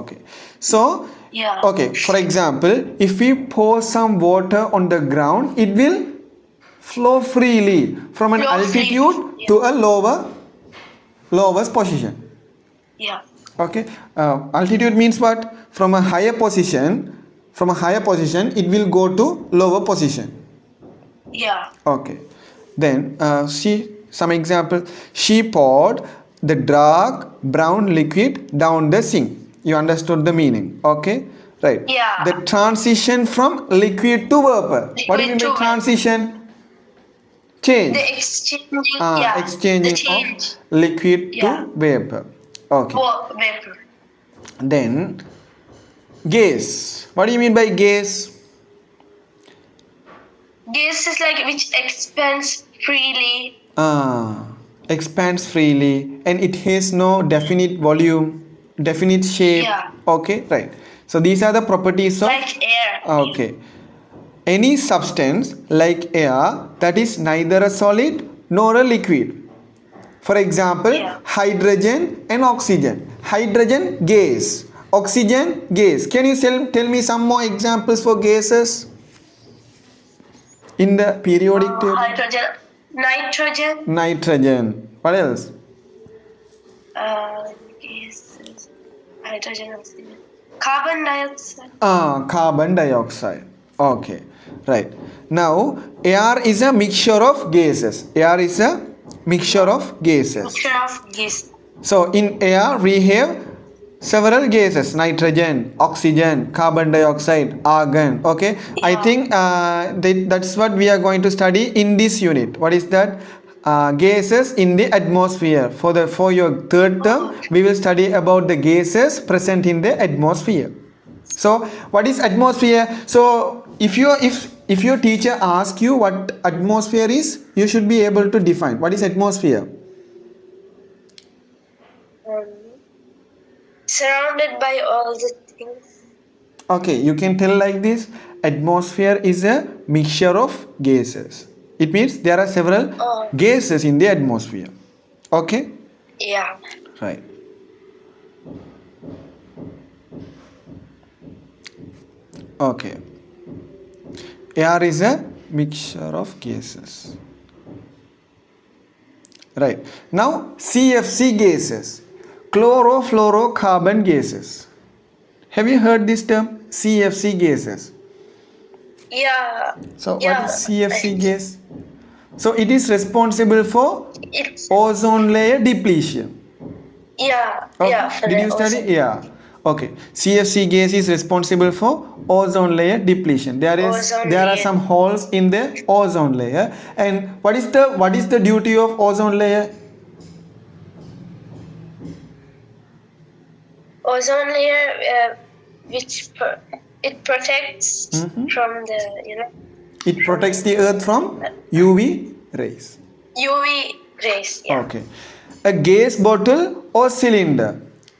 Okay. So Yeah. okay, for example, if we pour some water on the ground, it will flow freely from an Flow altitude freely, to a lowest position. Yeah. Okay, altitude means what? From a higher position it will go to lower position. Yeah. Okay, then see some example. She poured the dark brown liquid down the sink. You understood the meaning? Okay, right. Yeah. The transition from liquid to vapor. What do you mean Liquid to by vapor. transition? Change. The exchanging. Yeah. Exchanging The change. of liquid Yeah. to vapor. Okay. Vapor. Then gas. What do you mean by gas? Gas is like which expands freely. Expands freely and it has no definite volume, definite shape. Yeah. Okay, right. So these are the properties of Like air. okay. any substance like air that is neither a solid nor a liquid. For example, Yeah. hydrogen and oxygen. Hydrogen, gas. Oxygen, gas. Can you tell me some more examples for gases in the periodic table? Hydrogen, nitrogen, Nitrogen. What else? gases, hydrogen, oxygen, carbon dioxide. Carbon dioxide. Okay, right. Now, air is a mixture of gases. Air is a mixture of gases. Mixture of gas. So, in air, we have several gases: nitrogen, oxygen, carbon dioxide, argon. Okay, I Yeah. think that's what we are going to study in this unit. What is that? Gases in the atmosphere. For your third term, we will study about the gases present in the atmosphere. So, what is atmosphere? So, if your teacher asks you what atmosphere is, you should be able to define what is atmosphere. Surrounded by all the things. Okay, you can tell like this: atmosphere is a mixture of gases. It means there are several Oh. gases in the atmosphere. Okay, Yeah. right. Okay, air is a mixture of gases. Right. Now, CFC gases, chlorofluorocarbon gases. Have you heard this term, CFC gases? Yeah. So, Yeah. what is CFC gas? So, it is responsible for It's ozone layer depletion. yeah. Okay. Yeah. For Did the you study? ozone. Yeah. Okay. CFC gas is responsible for ozone layer depletion. There Ozone are layer. some holes in the ozone layer. And what is the duty of ozone layer? Ozone layer, it protects Mhm. from the It protects the earth from UV rays. UV rays. Yeah. Okay. A gas bottle or cylinder.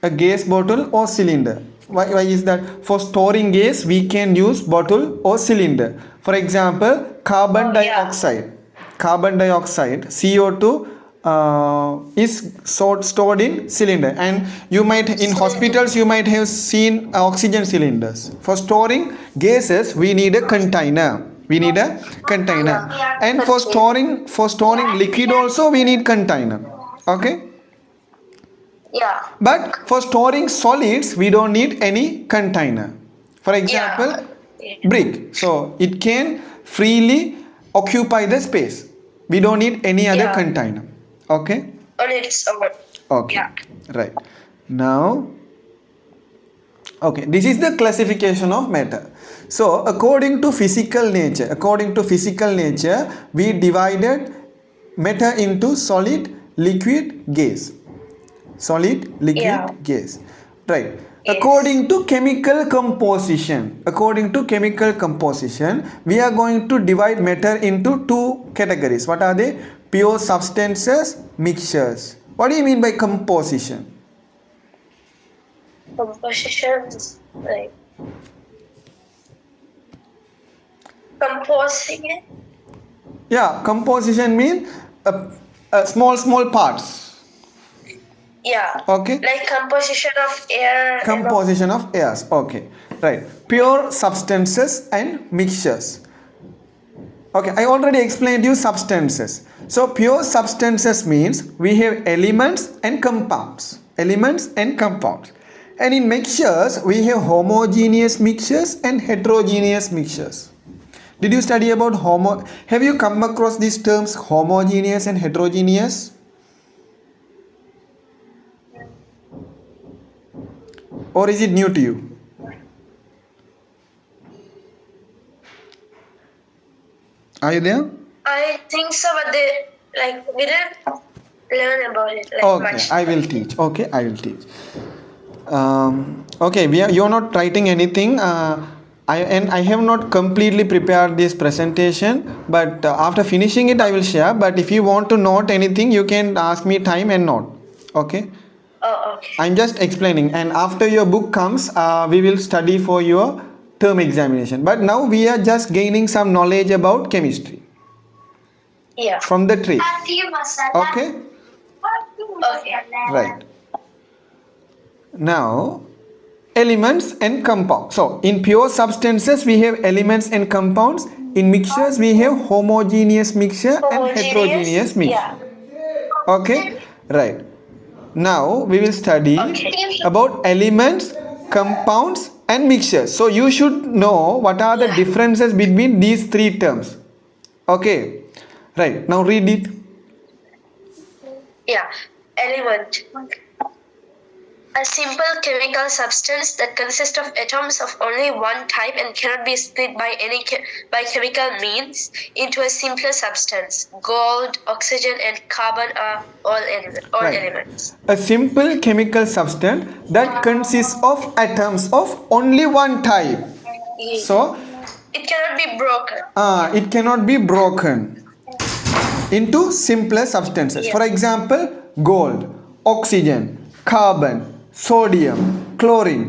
A gas bottle or cylinder. Why is that? For storing gas, we can use bottle or cylinder. For example, carbon Oh, yeah. dioxide. Carbon dioxide, CO2, is stored in cylinder. And you might, in Cylinder. hospitals, you might have seen oxygen cylinders. For storing gases, we need a container. We need a container. And for storing liquid also, we need container. Okay. Yeah. But for storing solids, we don't need any container. For example, Yeah. brick. So it can freely occupy the space. We don't need any other Yeah. container. Okay. On its own. Okay. Yeah. Right. Now, okay, this is the classification of matter. So according to physical nature, we divided matter into solid, liquid, gas. Solid, liquid, Yeah. gas. Right. Yes. According to chemical composition, we are going to divide matter into two categories. What are they? Pure substances, mixtures. What do you mean by composition? Composition is like composing it. Yeah, composition means small parts. Yeah. Okay. Like composition of air. Composition of airs. Okay, right. Pure substances and mixtures. Okay, I already explained you substances. So pure substances means we have elements and compounds. And in mixtures, we have homogeneous mixtures and heterogeneous mixtures. Did you study about have you come across these terms, homogeneous and heterogeneous? Or is it new to you? Are you there? I think so, but we didn't learn about it Okay, much. I will teach. Okay, you're not writing anything. I have not completely prepared this presentation, but after finishing it, I will share. But if you want to note anything, you can ask me time and note. Okay. Oh, okay. I'm just explaining, and after your book comes, we will study for your term examination. But now we are just gaining some knowledge about chemistry Yeah. from the tree. Okay? Okay. Right. Now, elements and compounds. So, in pure substances, we have elements and compounds. In mixtures, we have homogeneous mixture and heterogeneous mixture. Yeah. Okay? Right. Now, we will study about elements, compounds, and mixtures. So, you should know what are the differences between these three terms. Okay? Right. Now, read it. Yeah. Element. A simple chemical substance that consists of atoms of only one type and cannot be split by by chemical means into a simpler substance. Gold, oxygen, and carbon are all Right. elements. A simple chemical substance that consists of atoms of only one type. So, It cannot be broken. it cannot be broken into simpler substances. For example, gold, oxygen, carbon, sodium, chlorine,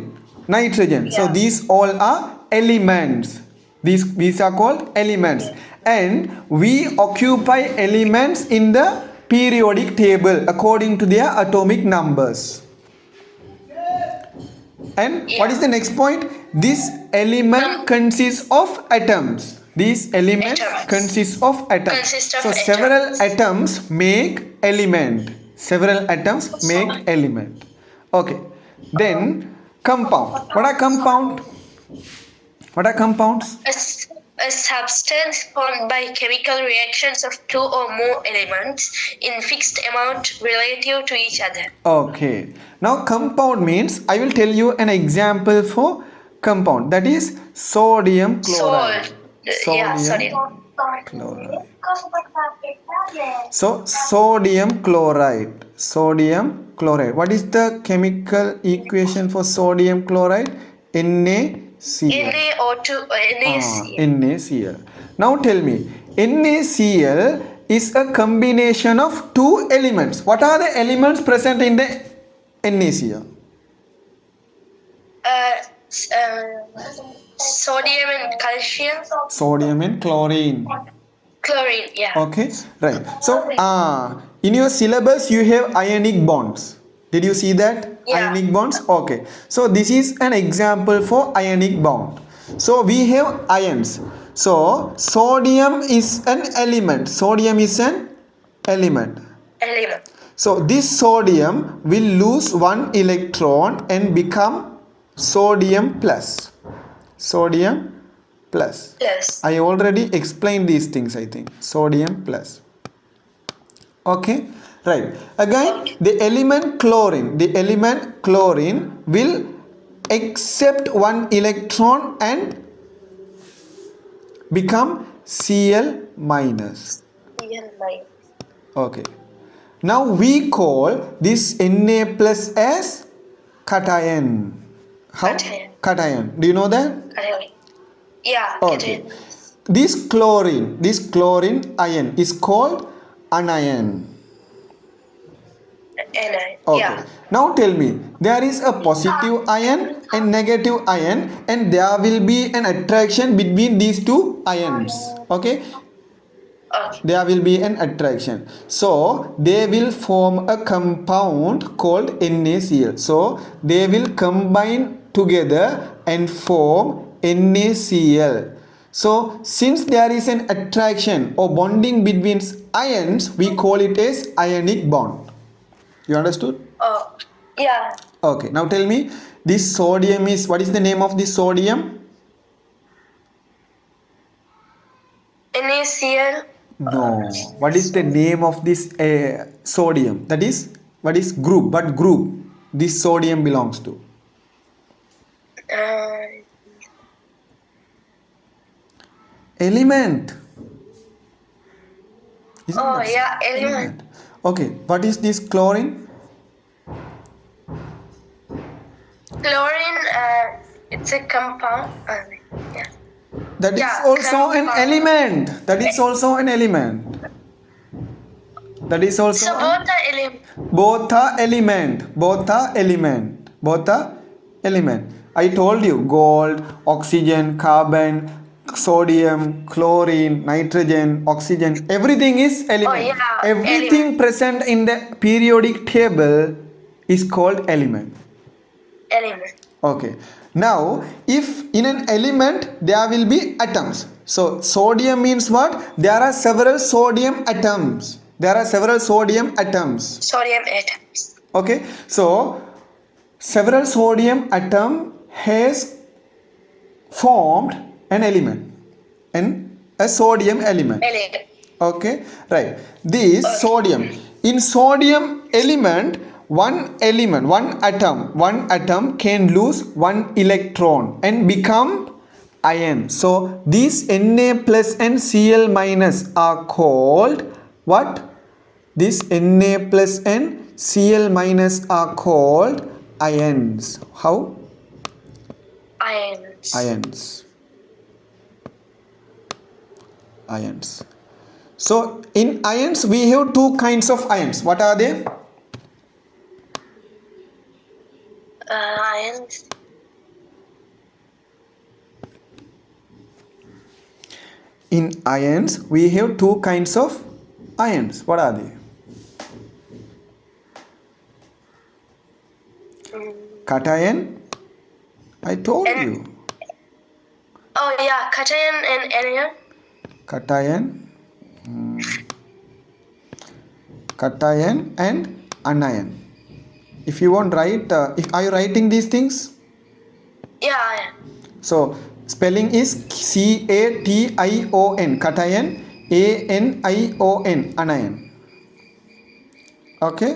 nitrogen. So these all are elements. These are called elements. And we occupy elements in the periodic table according to their atomic numbers. And what is the next point? This element consists of atoms. These elements consist of atoms. So several atoms make element. Several atoms make element. Okay. Then compound. What are compound? What are compounds? A substance formed by chemical reactions of two or more elements in fixed amount relative to each other. Okay. Now compound means, I will tell you an example for compound. That is sodium chloride. Sodium chloride. So sodium chloride. Sodium chloride. What is the chemical equation for sodium chloride? NaCl. NaO2 NaCl. NaCl. Now tell me, NaCl is a combination of two elements. What are the elements present in the NaCl? Sodium and calcium. Sodium and chlorine. Chlorine, yeah. Okay, right. So, in your syllabus you have ionic bonds. Did you see that? Yeah. Ionic bonds? Okay. So, this is an example for ionic bond. So, we have ions. So, sodium is an element. Sodium is an element. So, this sodium will lose one electron and become sodium plus. Sodium plus. I already explained these things, I think. Sodium plus. Okay. Right. Again, the element chlorine will accept one electron and become Cl minus. Okay. Now we call this Na plus as cation. How? Cation. Do you know that? Yeah. Okay. This chlorine ion is called anion. Okay. Yeah. Now tell me, there is a positive ion and negative ion, and there will be an attraction between these two ions. Okay. There will be an attraction. So they will form a compound called NaCl. So they will combine together and form NaCl. So since there is an attraction or bonding between ions, we call it as ionic bond. You understood? Yeah. Okay. Now tell me, this sodium is, what is the name of this sodium? NaCl. No. What is the name of this sodium? That is, what is group? What group this sodium belongs to? Element. Isn't that Yeah, element. Okay. What is this chlorine? Chlorine, it's a compound. Yeah. That is Yeah, also an compound. element. That is also an element. That is also So both are element. both are element. Both are element. Both are element. I told you gold, oxygen, carbon, sodium, chlorine, nitrogen, oxygen, everything is element. Oh yeah, Everything element. present in the periodic table is called element. Element. Okay. Now, if in an element there will be atoms. So, sodium means what? There are several sodium atoms. There are several sodium atoms. Sodium atoms. Okay. So, several sodium atom has formed an element and a sodium element. Element. Okay, right. This Okay. sodium, in sodium element, one atom can lose one electron and become ion. So these Na plus and Cl minus are called what? This Na plus and Cl minus are called ions. How? Ions. Ions. So in ions we have two kinds of ions. What are they? Ions. In ions we have two kinds of ions. What are they? Cation. I told And- you. Oh yeah, cation and anion. Cation. Cation and anion. If you want write, are you writing these things? Yeah, ion. So spelling is Cation, cation, anion, anion. Okay,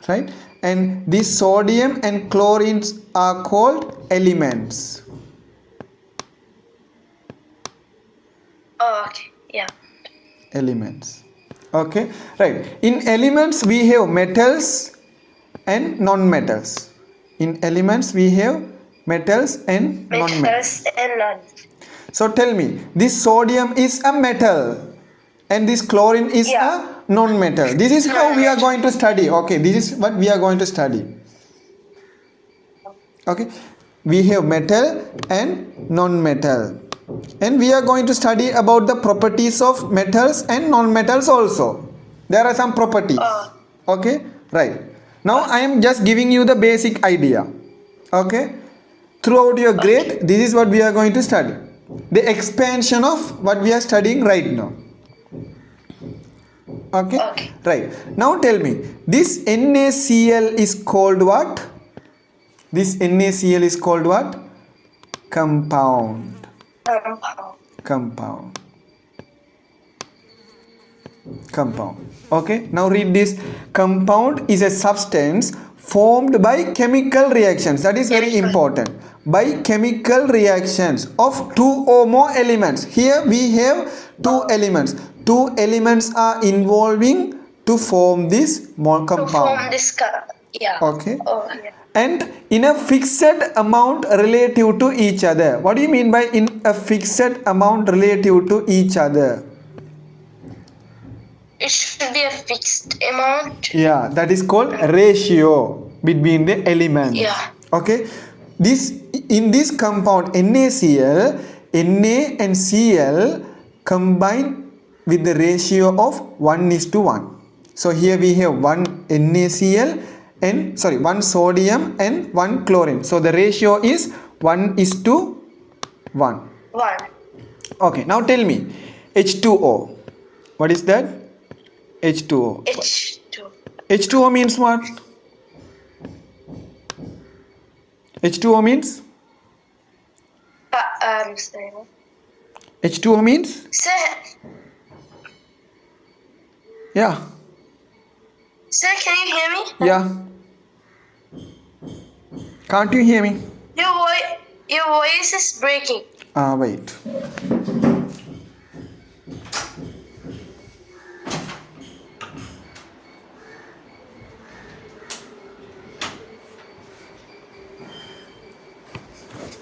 right? And these sodium and chlorines are called elements. Oh, okay. Yeah. Elements. Okay, right. In elements we have metals and non-metals. In elements we have metals and non-metals. Metals and non. So tell me, this sodium is a metal and this chlorine is Yeah. a non-metal. This is how we are going to study. Okay, this is what we are going to study. Okay, we have metal and non-metal, and we are going to study about the properties of metals and non-metals also. There are some properties. Okay, right. Now I am just giving you the basic idea. Okay, throughout your grade this is what we are going to study, the expansion of what we are studying right now. Okay, Okay. right. Now tell me, this NaCl is called what? This NaCl is called what? Compound. Compound. Okay, now read this. Compound is a substance formed by chemical reactions. That is very important. By chemical reactions of two or more elements. Here we have two elements. Two elements are involving to form this compound. To form this yeah. Okay. Oh, yeah. And in a fixed amount relative to each other. What do you mean by in a fixed amount relative to each other? It should be a fixed amount. Yeah, that is called ratio between the elements. Yeah. Okay. This in this compound NaCl, Na and Cl combine with the ratio of 1:1. So here we have one NaCl and one sodium and one chlorine. So the ratio is 1:1. 1. Okay, now tell me, H2O. What is that? H2O. H2. H2O means what? H2O means? Sorry. H2O means? Sir, Yeah. sir, can you hear me? Yeah. Can't you hear me? Your voice is breaking. Wait.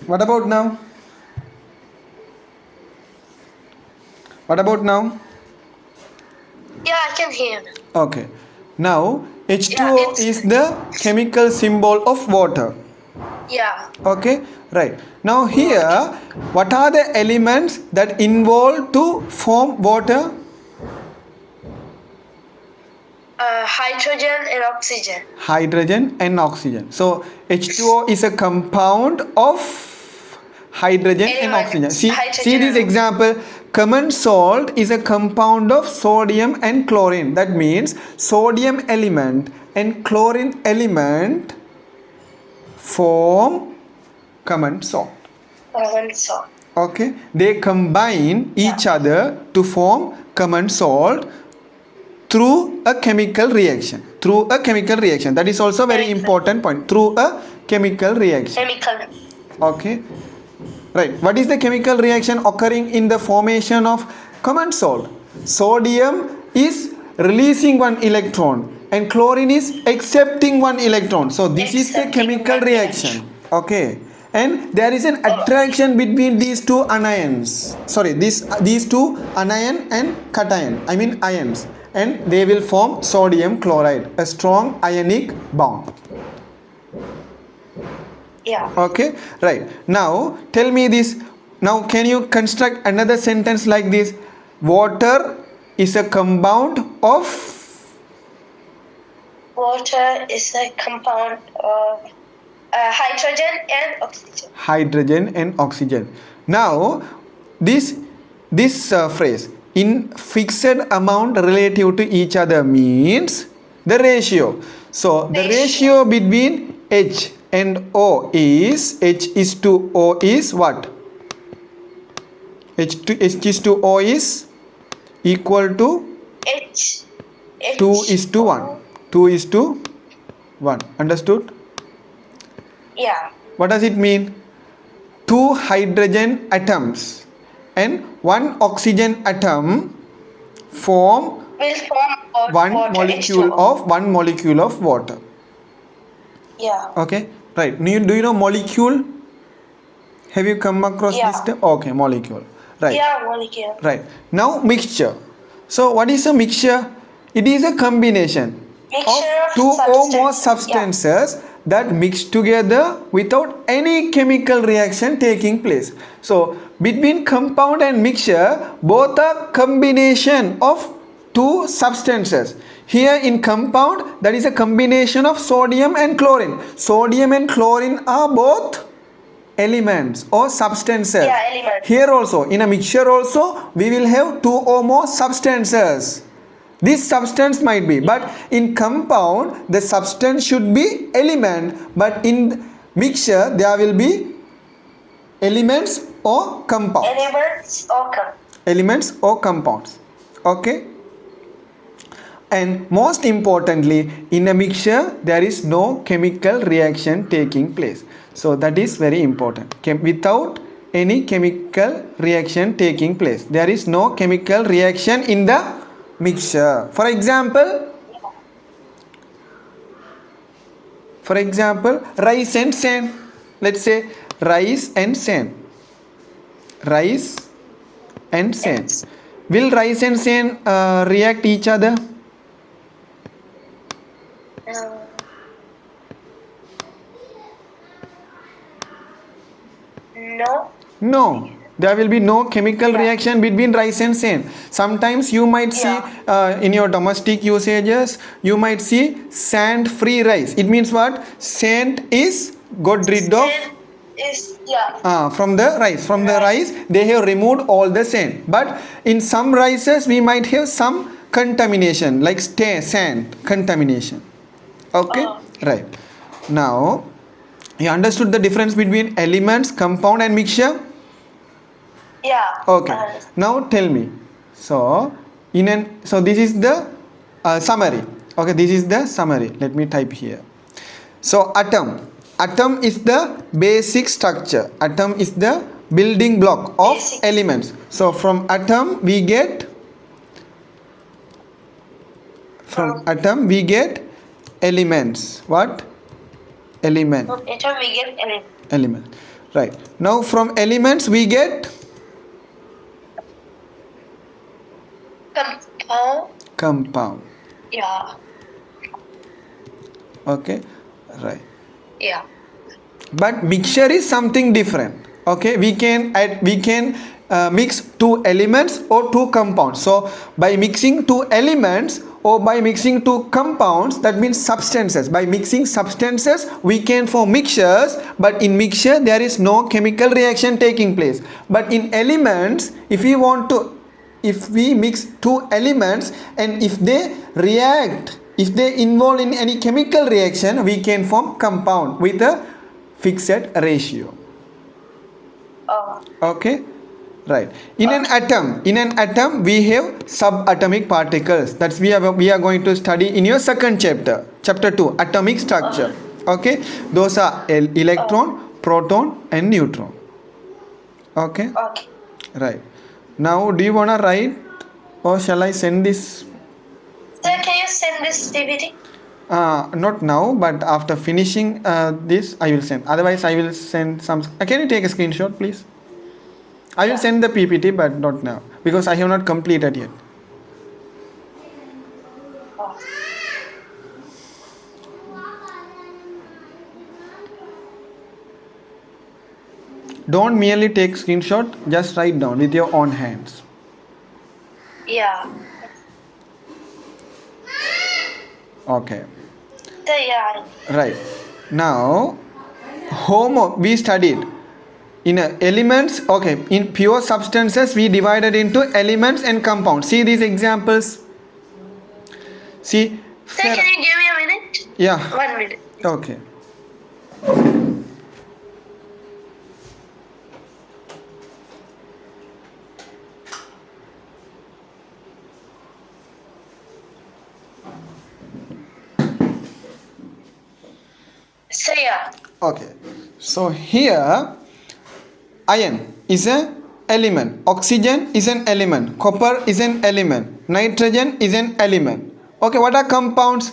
What about now? What about now? Yeah, I can hear. Okay. Now H2O is the chemical symbol of water. Yeah. Okay, right. Now here, what are the elements that involve to form water? Hydrogen and oxygen. Hydrogen and oxygen. So H2O is a compound of hydrogen and oxygen. See this example. Common salt is a compound of sodium and chlorine. That means sodium element and chlorine element form common salt. Common salt. Okay, they combine each other to form common salt through a chemical reaction. That is also very important point. Through a chemical reaction. Okay, right. What is the chemical reaction occurring in the formation of common salt? Sodium is releasing one electron and chlorine is accepting one electron. So this is the chemical reaction. Okay, and there is an attraction between these two anions. Sorry, these two anion and cation. I mean ions, and they will form sodium chloride, a strong ionic bond. Yeah. Okay, right. Now tell me this. Now can you construct another sentence like this? Water is a compound of. Water is a compound of hydrogen and oxygen. Hydrogen and oxygen. Now this phrase in fixed amount relative to each other means the ratio. So the ratio between H and O is H is to O is what? H is to O is equal to H 2 is to 1. 2 is to 1. Understood? Yeah. What does it mean? 2 hydrogen atoms and 1 oxygen atom form one molecule of water. Yeah. Okay, right. Do you know molecule? Have you come across this term? Okay, molecule. Right. Yeah, molecule. Right. Now mixture. So what is a mixture? It is a combination of two or more substances that mix together without any chemical reaction taking place. So between compound and mixture, both are combination of two substances. Here in compound, that is a combination of sodium and chlorine. Sodium and chlorine are both elements or substances. Yeah, elements. Here also, in a mixture also, we will have two or more substances. This substance might be, but in compound, the substance should be element, but in mixture, there will be elements or compounds. Elements or compounds. Okay? And most importantly, in a mixture, there is no chemical reaction taking place. So that is very important. Without any chemical reaction taking place, there is no chemical reaction in the mixture. For example, rice and sand. Let's say rice and sand. Rice and sand. Will rice and sand react each other? No, there will be no chemical reaction between rice and sand. Sometimes you might see in your domestic usages, you might see sand free rice. It means what? Sand is got rid of from the rice. From the rice, they have removed all the sand. But in some rices, we might have some contamination, like sand contamination. Okay, right. Now, you understood the difference between elements, compound, and mixture? Yeah. Okay. Now tell me. So this is the summary. Okay, this is the summary. Let me type here. So atom is the basic structure. Atom is the building block of elements. So from atom we get elements. What? Element. From atom we get element. Right. Now from elements we get compound. Compound. Yeah. Okay, right. Yeah. But mixture is something different. Okay, we can mix two elements or two compounds. So by mixing two elements or by mixing two compounds, that means substances. By mixing substances we can form mixtures, but in mixture there is no chemical reaction taking place. But in elements, if we mix two elements and if they react, if they involve in any chemical reaction, we can form compound with a fixed ratio. Oh. Okay, right. In an atom we have subatomic particles. That's we are going to study in your second chapter 2, atomic structure. Okay, those are electron, proton and neutron. Okay, Okay. right. Now do you want to write or shall I send this? Sir, can you send this DVD? Not now, but after finishing this I will send. Otherwise I will send some. Can you take a screenshot please? I will send the PPT, but not now because I have not completed yet. Oh. Don't merely take screenshot, just write down with your own hands. Yeah. Okay. So, yeah. Right. Now, we studied in elements. Okay, in pure substances we divided into elements and compounds. See these examples. See. Sir, can you give me a minute? Yeah. 1 minute. Okay. So, yeah. Okay. So here iron is an element, oxygen is an element, copper is an element, nitrogen is an element. Okay, what are compounds?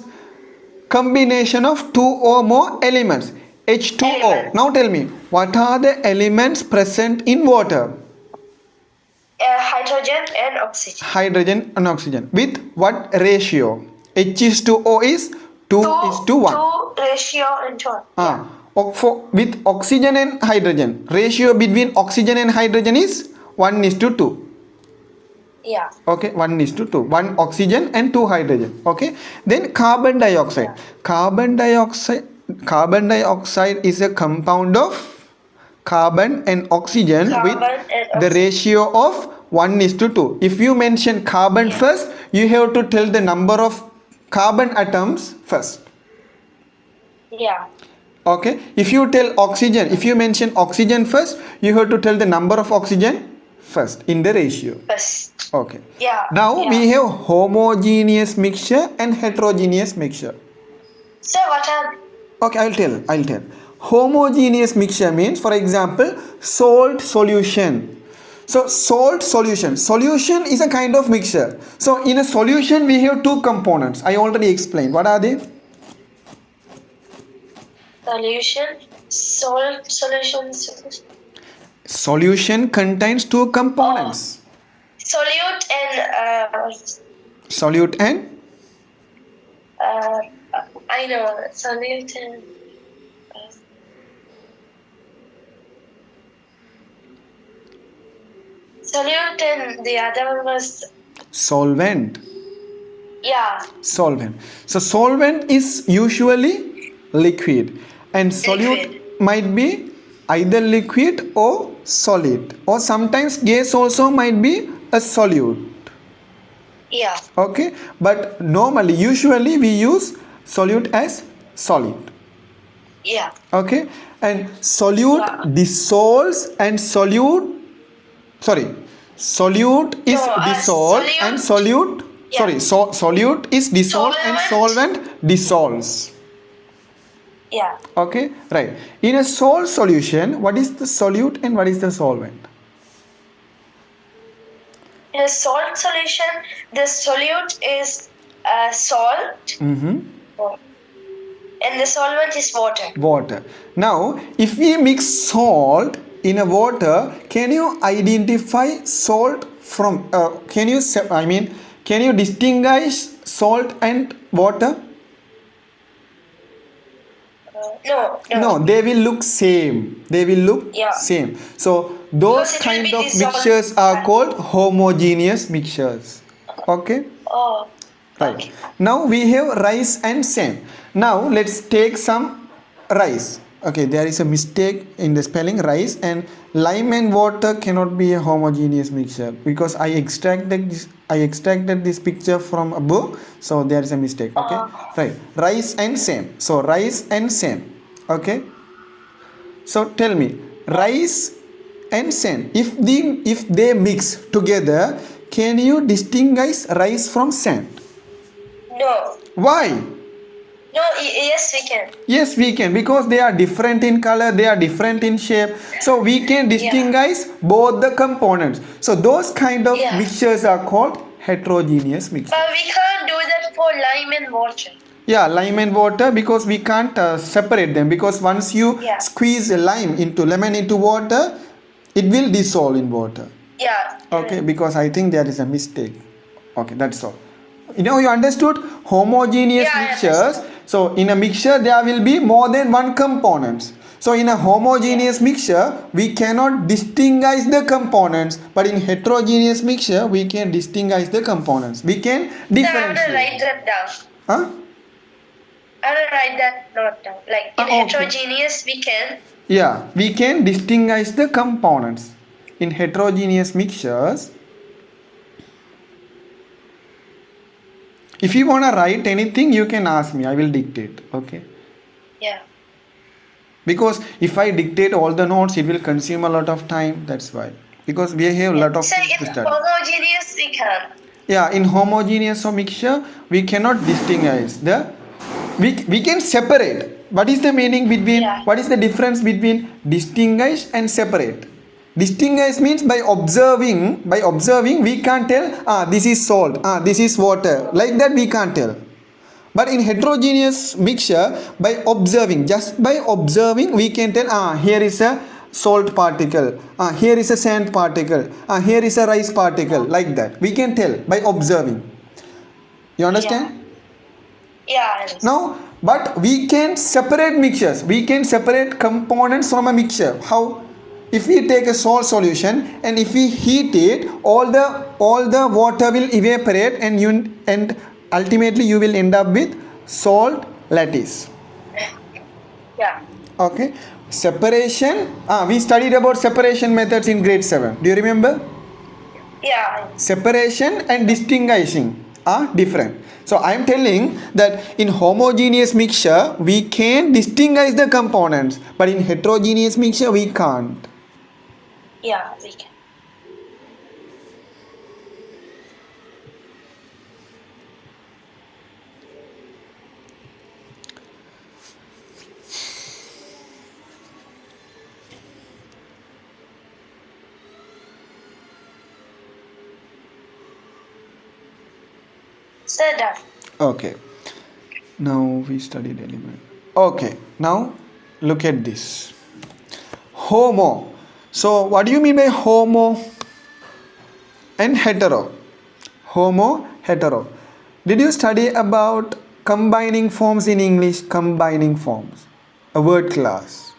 Combination of two or more elements. H2O. Now tell me, what are the elements present in water? Hydrogen and oxygen. Hydrogen and oxygen. With what ratio? H is to O is 2 is to 1. 2 ratio into 1. With oxygen and hydrogen, ratio between oxygen and hydrogen is 1 is to 2. Yeah. Okay, 1 is to 2. 1 oxygen and 2 hydrogen. Okay. Then carbon dioxide. Yeah. Carbon dioxide is a compound of carbon and oxygen with the ratio of 1 is to 2. If you mention carbon first, you have to tell the number of carbon atoms first. Yeah. Okay. If you tell oxygen, if you mention oxygen first, you have to tell the number of oxygen first in the ratio. First. Okay. Yeah. Now we have homogeneous mixture and heterogeneous mixture. So what are? Okay, I'll tell. Homogeneous mixture means, for example, salt solution. So salt solution. Solution is a kind of mixture. So in a solution we have two components. I already explained. What are they? Solution. Salt solution. Solution contains two components. Solute and Solute and I know solute and solute and the other one was solvent. Yeah. Solvent. So solvent is usually liquid and solute might be either liquid or solid, or sometimes gas also might be a solute. Yeah. Okay, but normally usually we use solute as solid. Yeah. Okay, and solute dissolves and solute is dissolved and solute solute is dissolved and solvent dissolves. Yeah. Okay, right. In a salt solution, what is the solute and what is the solvent? In a salt solution, the solute is salt. Mm-hmm. And the solvent is water. Water. Now, if we mix salt in a water, can you identify salt from? Can you distinguish salt and water? No, they will look same. They will look Yeah. same. So those Because it will kind be of dissolved. mixtures are called homogeneous mixtures. Okay. Oh. Right. Okay. Now we have rice and sand. Now let's take some rice. Okay, there is a mistake in the spelling rice, and lime and water cannot be a homogeneous mixture because I extracted this picture from a book, so there is a mistake. Okay. Right. Rice and sand. So rice and sand. Okay. So tell me, rice and sand, if they mix together, can you distinguish rice from sand? No. Why? No. Yes, we can. Yes, we can, because they are different in color, they are different in shape, so we can distinguish both the components. So those kind of Yeah. mixtures are called heterogeneous mixtures. But we can't do that for lime and water. Yeah, lime and water, because we can't separate them, because once you Yeah. squeeze a lemon into water, it will dissolve in water. Yeah. Okay, because I think there is a mistake. Okay, that's all. You understood homogeneous Yeah, I mixtures. understood. So in a mixture there will be more than one components. So in a homogeneous mixture we cannot distinguish the components, but in heterogeneous mixture we can distinguish the components. We can So I'm gonna differentiate. write that down. Huh? I'm gonna write that note down. Like in Okay. heterogeneous, we can. Yeah, we can distinguish the components. In heterogeneous mixtures, if you want to write anything, you can ask me. I will dictate. Okay. Yeah. Because if I dictate all the notes, it will consume a lot of time. That's why. Because we have a lot of So things to in study. homogeneous, we can. Yeah, in homogeneous or mixture, we cannot distinguish we can separate. What is the meaning between? Yeah. What is the difference between distinguish and separate? Distinguish means by observing we can't tell this is salt, this is water, like that we can't tell. But in heterogeneous mixture, by observing, just by observing we can tell here is a salt particle, here is a sand particle, here is a rice particle, like that we can tell by observing. You understand? Yeah. I understand. Now, but we can separate mixtures, we can separate components from a mixture. How? If we take a salt solution and if we heat it, all the water will evaporate, and ultimately you will end up with salt lattice. Yeah. Okay. Separation, we studied about separation methods in grade 7. Do you remember? Yeah. Separation and distinguishing are different. So I am telling that in homogeneous mixture we can distinguish the components, but in heterogeneous mixture we can't. Yeah. We can. So done. Okay. Now we studied element. Okay. Now look at this. Homo. So what do you mean by homo and hetero? Homo, hetero. Did you study about combining forms in English? Combining forms. A word class.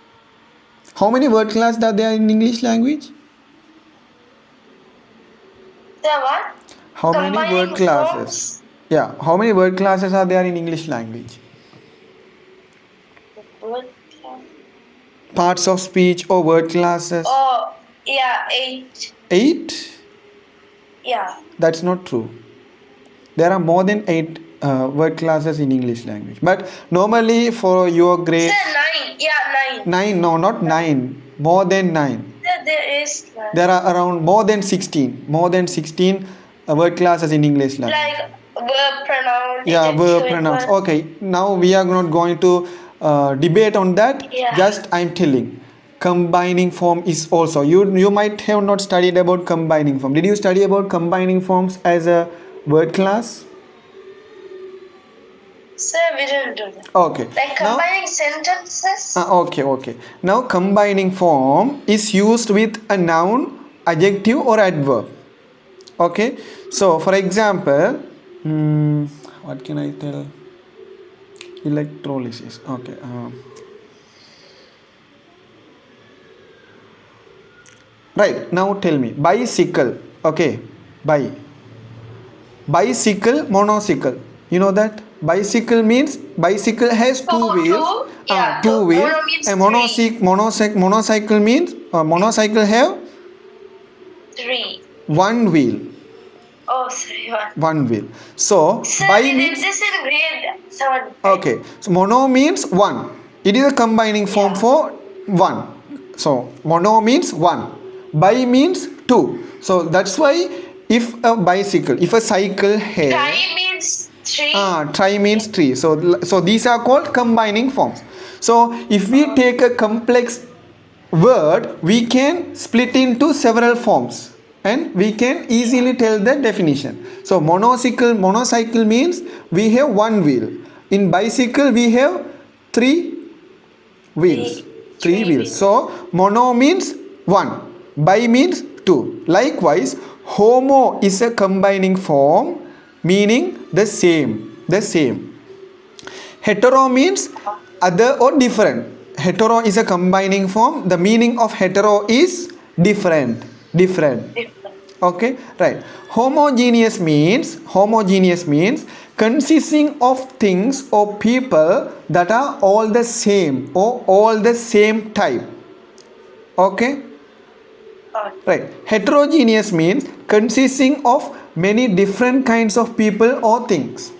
How many word classes are there in English language? So what? How many Combining word classes? forms. Yeah, how many word classes are there in English language? What? Parts of speech or word classes? Oh, yeah, 8. 8? Yeah. That's not true. There are more than 8 word classes in English language. But normally for your grade... So 9. Yeah, 9. 9, no, not 9. More than 9. There is 9. There are around more than 16. More than 16 word classes in English language. Like verb pronoun. Yeah, verb adjective, pronouns. verb. Okay, now we are not going to debate on that. Yeah. Just I'm telling. Combining form is also. You might have not studied about combining form. Did you study about combining forms as a word class? So we didn't do that. Okay. Like Now, combining sentences. okay. Now combining form is used with a noun, adjective or adverb. Okay. So for example, what can I tell? Electrolysis. Okay. Right. Now tell me. Bicycle. Okay. Bicycle, monocycle. You know that? Bicycle has two wheels. Two. Yeah. Two. Two wheels. Mono means And three. monocycle means monocycle have Three. one wheel. Oh, sorry. One. One wheel. So Sir, bi we did means this in grade 7. okay. So mono means one. It is a combining form Yeah. for one. So mono means one. Bi means two. So that's why if a cycle has Tri means three. tri means three. So these are called combining forms. So if we take a complex word, we can split into several forms and we can easily tell the definition. So monocycle means we have one wheel. In bicycle we have three wheels. Three wheels. Wheels. So mono means one, bi means two. Likewise, homo is a combining form meaning the same. Hetero means other or different. Hetero is a combining form. The meaning of hetero is different. Different. Okay, right. Homogeneous means consisting of things or people that are all the same or all the same type. Okay, right. Heterogeneous means consisting of many different kinds of people or things.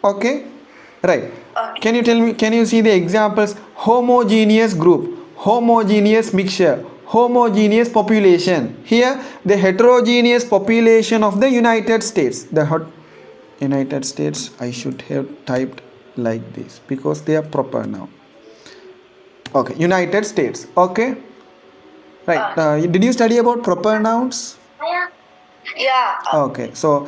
Okay, right. Okay. Can you tell me, can you see the examples? Homogeneous group, homogeneous mixture, homogeneous population. Here the heterogeneous population of the United States. United States, I should have typed like this because they are proper now. Okay, United States. Okay, right. Did you study about proper nouns? Yeah. Okay, so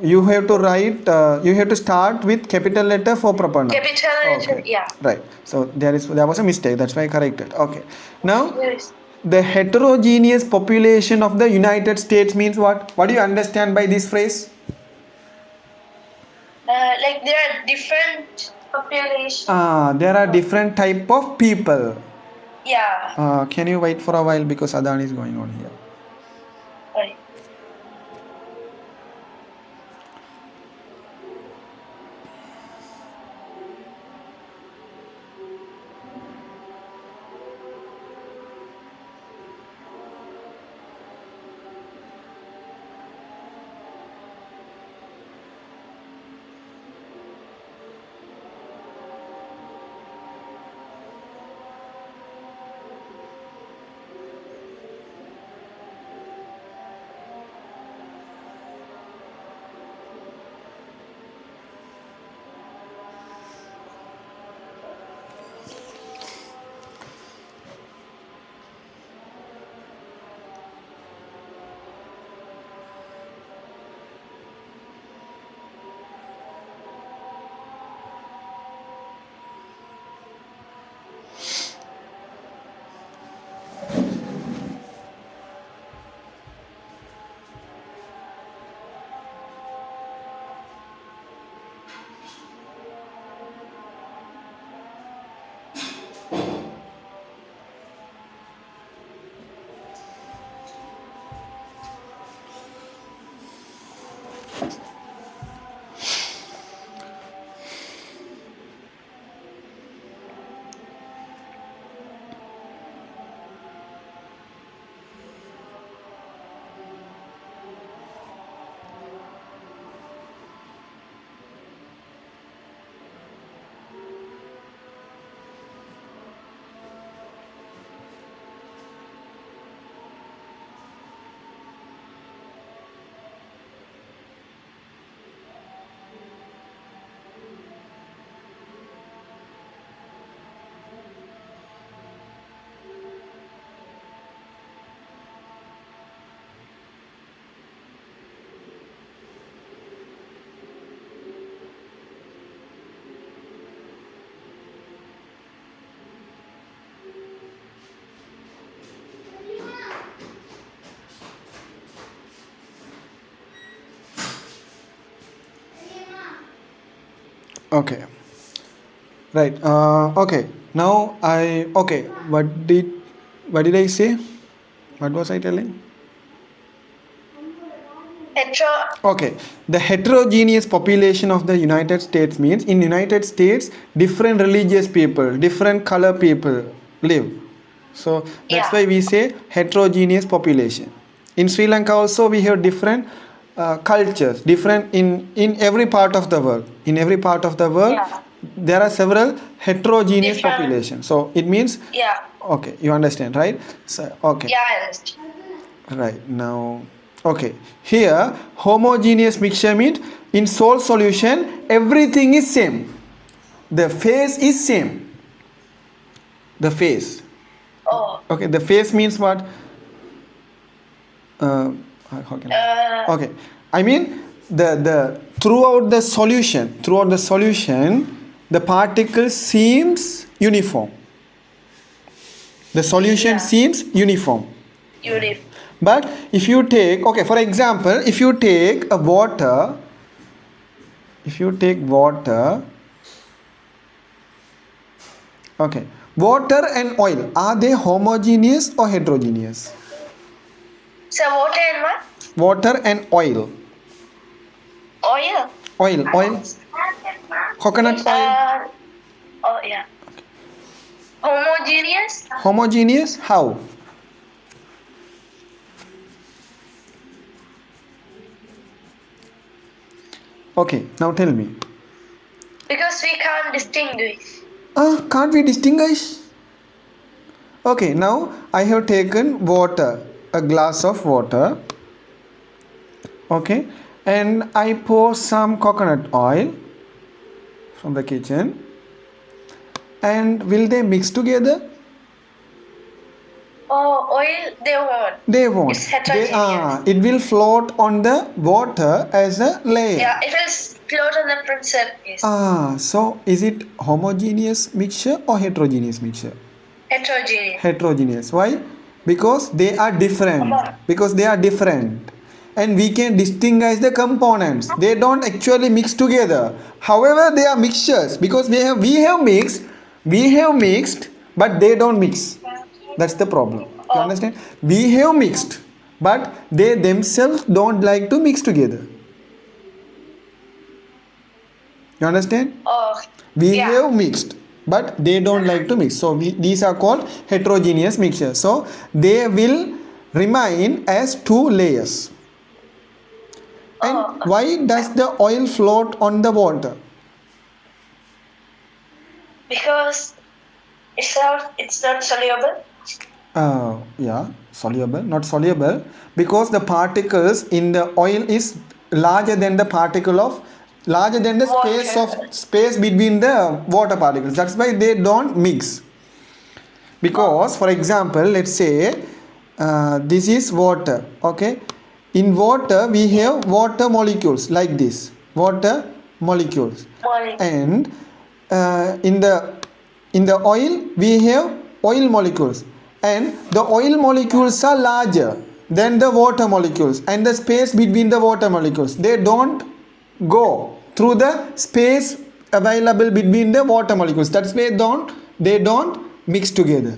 you have to write, you have to start with capital letter for proper noun. Capital letter. Okay, Yeah. right. So there was a mistake. That's why I corrected. Okay. Now Yes. the heterogeneous population of the United States means what? What do you understand by this phrase? Like there are different populations. There are different type of people. Yeah. Can you wait for a while because Adhan is going on here. Sorry. Okay. Right. Okay. Now okay. What did I say? What was I telling? Hetero. Okay, the heterogeneous population of the United States means in United States different religious people, different color people live. So that's why we say heterogeneous population. In Sri Lanka also we have different cultures, different in every part of the world. In every part of the world, there are several heterogeneous Different. population. So it means okay, you understand, right? So okay. Yeah, I understand. Right now, okay. Here, homogeneous mixture means in salt solution everything is same. The phase is same. The phase. Oh. Okay. The phase means what? How can I? Okay. I mean the throughout the solution, the particle seems uniform. The solution seems uniform. Uniform. But if you take, okay, for example, if you take water, okay, water and oil, are they homogeneous or heterogeneous? So water and what? Water and oil. Oil. Oil. Coconut oil. Oh yeah. Homogeneous. Homogeneous? How? Okay, now tell me. Because we can't distinguish. Can't we distinguish? Okay, now I have taken water, a glass of water. Okay, and I pour some coconut oil from the kitchen. And will they mix together? Oh, oil, they won't. They won't. It's heterogeneous. It will float on the water as a layer. Yeah, it will float on the print surface. So is it homogeneous mixture or heterogeneous mixture? Heterogeneous. Heterogeneous. Why? Because they are different. And we can distinguish the components. They don't actually mix together. However, they are mixtures because we have mixed, but they don't mix. That's the problem. You understand? We have mixed, but they themselves don't like to mix together. You understand? We have mixed, but they don't like to mix. So these are called heterogeneous mixtures. So they will remain as two layers. And why does the oil float on the water? Because it's not soluble. Soluble, not soluble, because the particles in the oil is larger than the space between the water particles. That's why they don't mix. Because for example, let's say this is water. Okay, in water we have water molecules like this, water molecules, and in the oil we have oil molecules, and the oil molecules are larger than the water molecules, and the space between the water molecules, they don't go through the space available between the water molecules. That's why they don't mix together.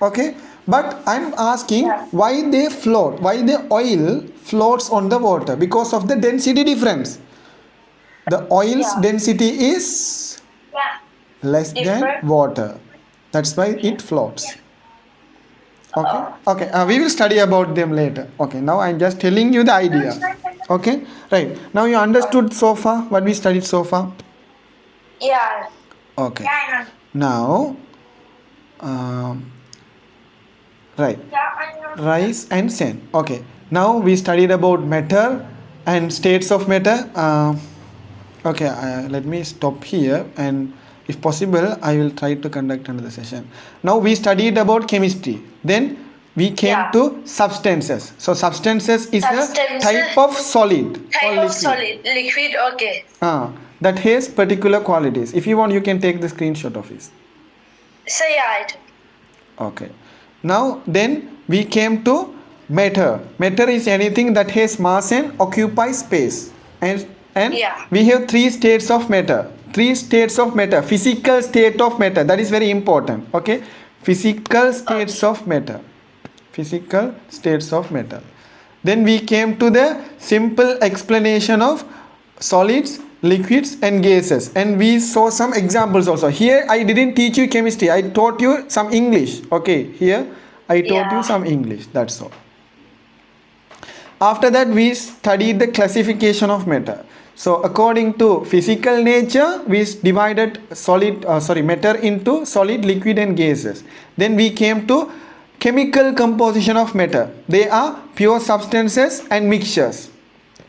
Okay, but I'm asking why they float, why the oil floats on the water? Because of the density difference. The oil's density is less than water. That's why it floats. Okay. We will study about them later. Okay, now I'm just telling you the idea. Okay, right. Now you understood so far what we studied so far? Yeah. Okay. Now, right. Rice and sand. Okay. Now we studied about matter and states of matter. Okay, let me stop here, and if possible I will try to conduct another session. Now we studied about chemistry, then we came to substances. So substances is a type of solid. Liquid, okay. That has particular qualities. If you want, you can take the screenshot of it. So okay. Now then we came to matter. Matter is anything that has mass and occupies space. And we have three states of matter. three states of matter. Physical state of matter, that is very important. Okay, physical states of matter. Physical states of matter. Then we came to the simple explanation of solids, liquids and gases, and we saw some examples also. Here I didn't teach you chemistry, I taught you some English. Okay, here I taught you some English, that's all. After that we studied the classification of matter. So according to physical nature we divided matter into solid, liquid and gases. Then we came to chemical composition of matter. They are pure substances and mixtures.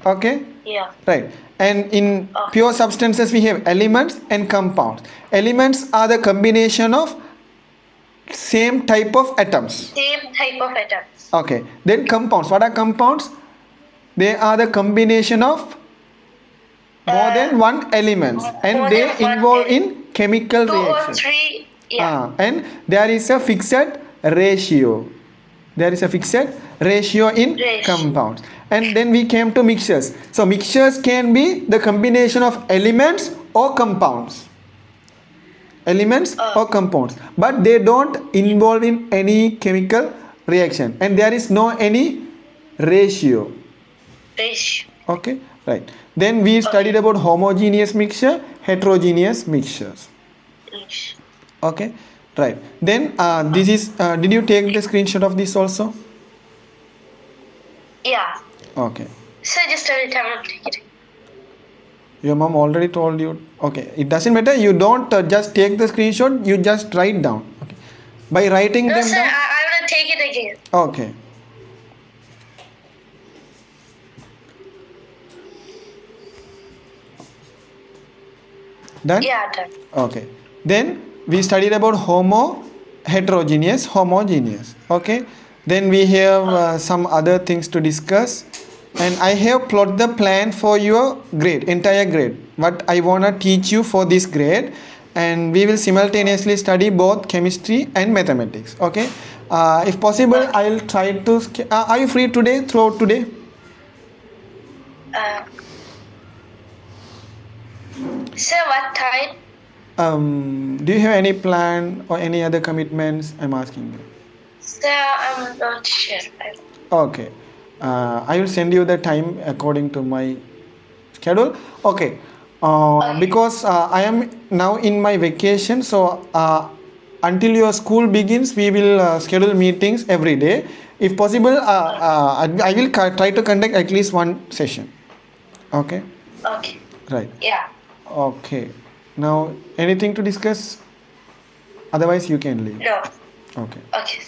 Okay? Yeah. Right. And in pure substances we have elements and compounds. Elements are the combination of same type of atoms. Same type of atoms. Okay. Then compounds. What are compounds? They are the combination of more than one element, and they involve in chemical reactions. 2 or 3. Yeah. And there is a fixed ratio. There is a fixed ratio in compounds. And then we came to mixtures. So mixtures can be the combination of elements or compounds. Elements or compounds, but they don't involve in any chemical reaction, and there is no any ratio. Okay, right. Then we studied about homogeneous mixture, heterogeneous mixtures. Okay, right. Then this is did you take the screenshot of this also? Yeah. Okay. So just tell it, I will take it. Your mom already told you. Okay, it doesn't matter. You don't just take the screenshot. You just write down. Okay. By writing No, them sir, down. I will take it again. Okay. Done? Yeah, done. Okay. Then we studied about heterogeneous, homogeneous. Okay. Then we have some other things to discuss. And I have plotted the plan for your grade, entire grade. What I want to teach you for this grade. And we will simultaneously study both chemistry and mathematics. Okay. If possible, I'll try to... are you free today, throughout today? Sir, what time? Do you have any plan or any other commitments? I'm asking you. Sir, I'm not sure. Okay. I will send you the time according to my schedule. Okay. Because I am now in my vacation, so until your school begins, we will schedule meetings every day. If possible, I will try to conduct at least one session. Okay. Okay. Right. Yeah. Okay. Now, anything to discuss? Otherwise, you can leave. No. Okay. Okay.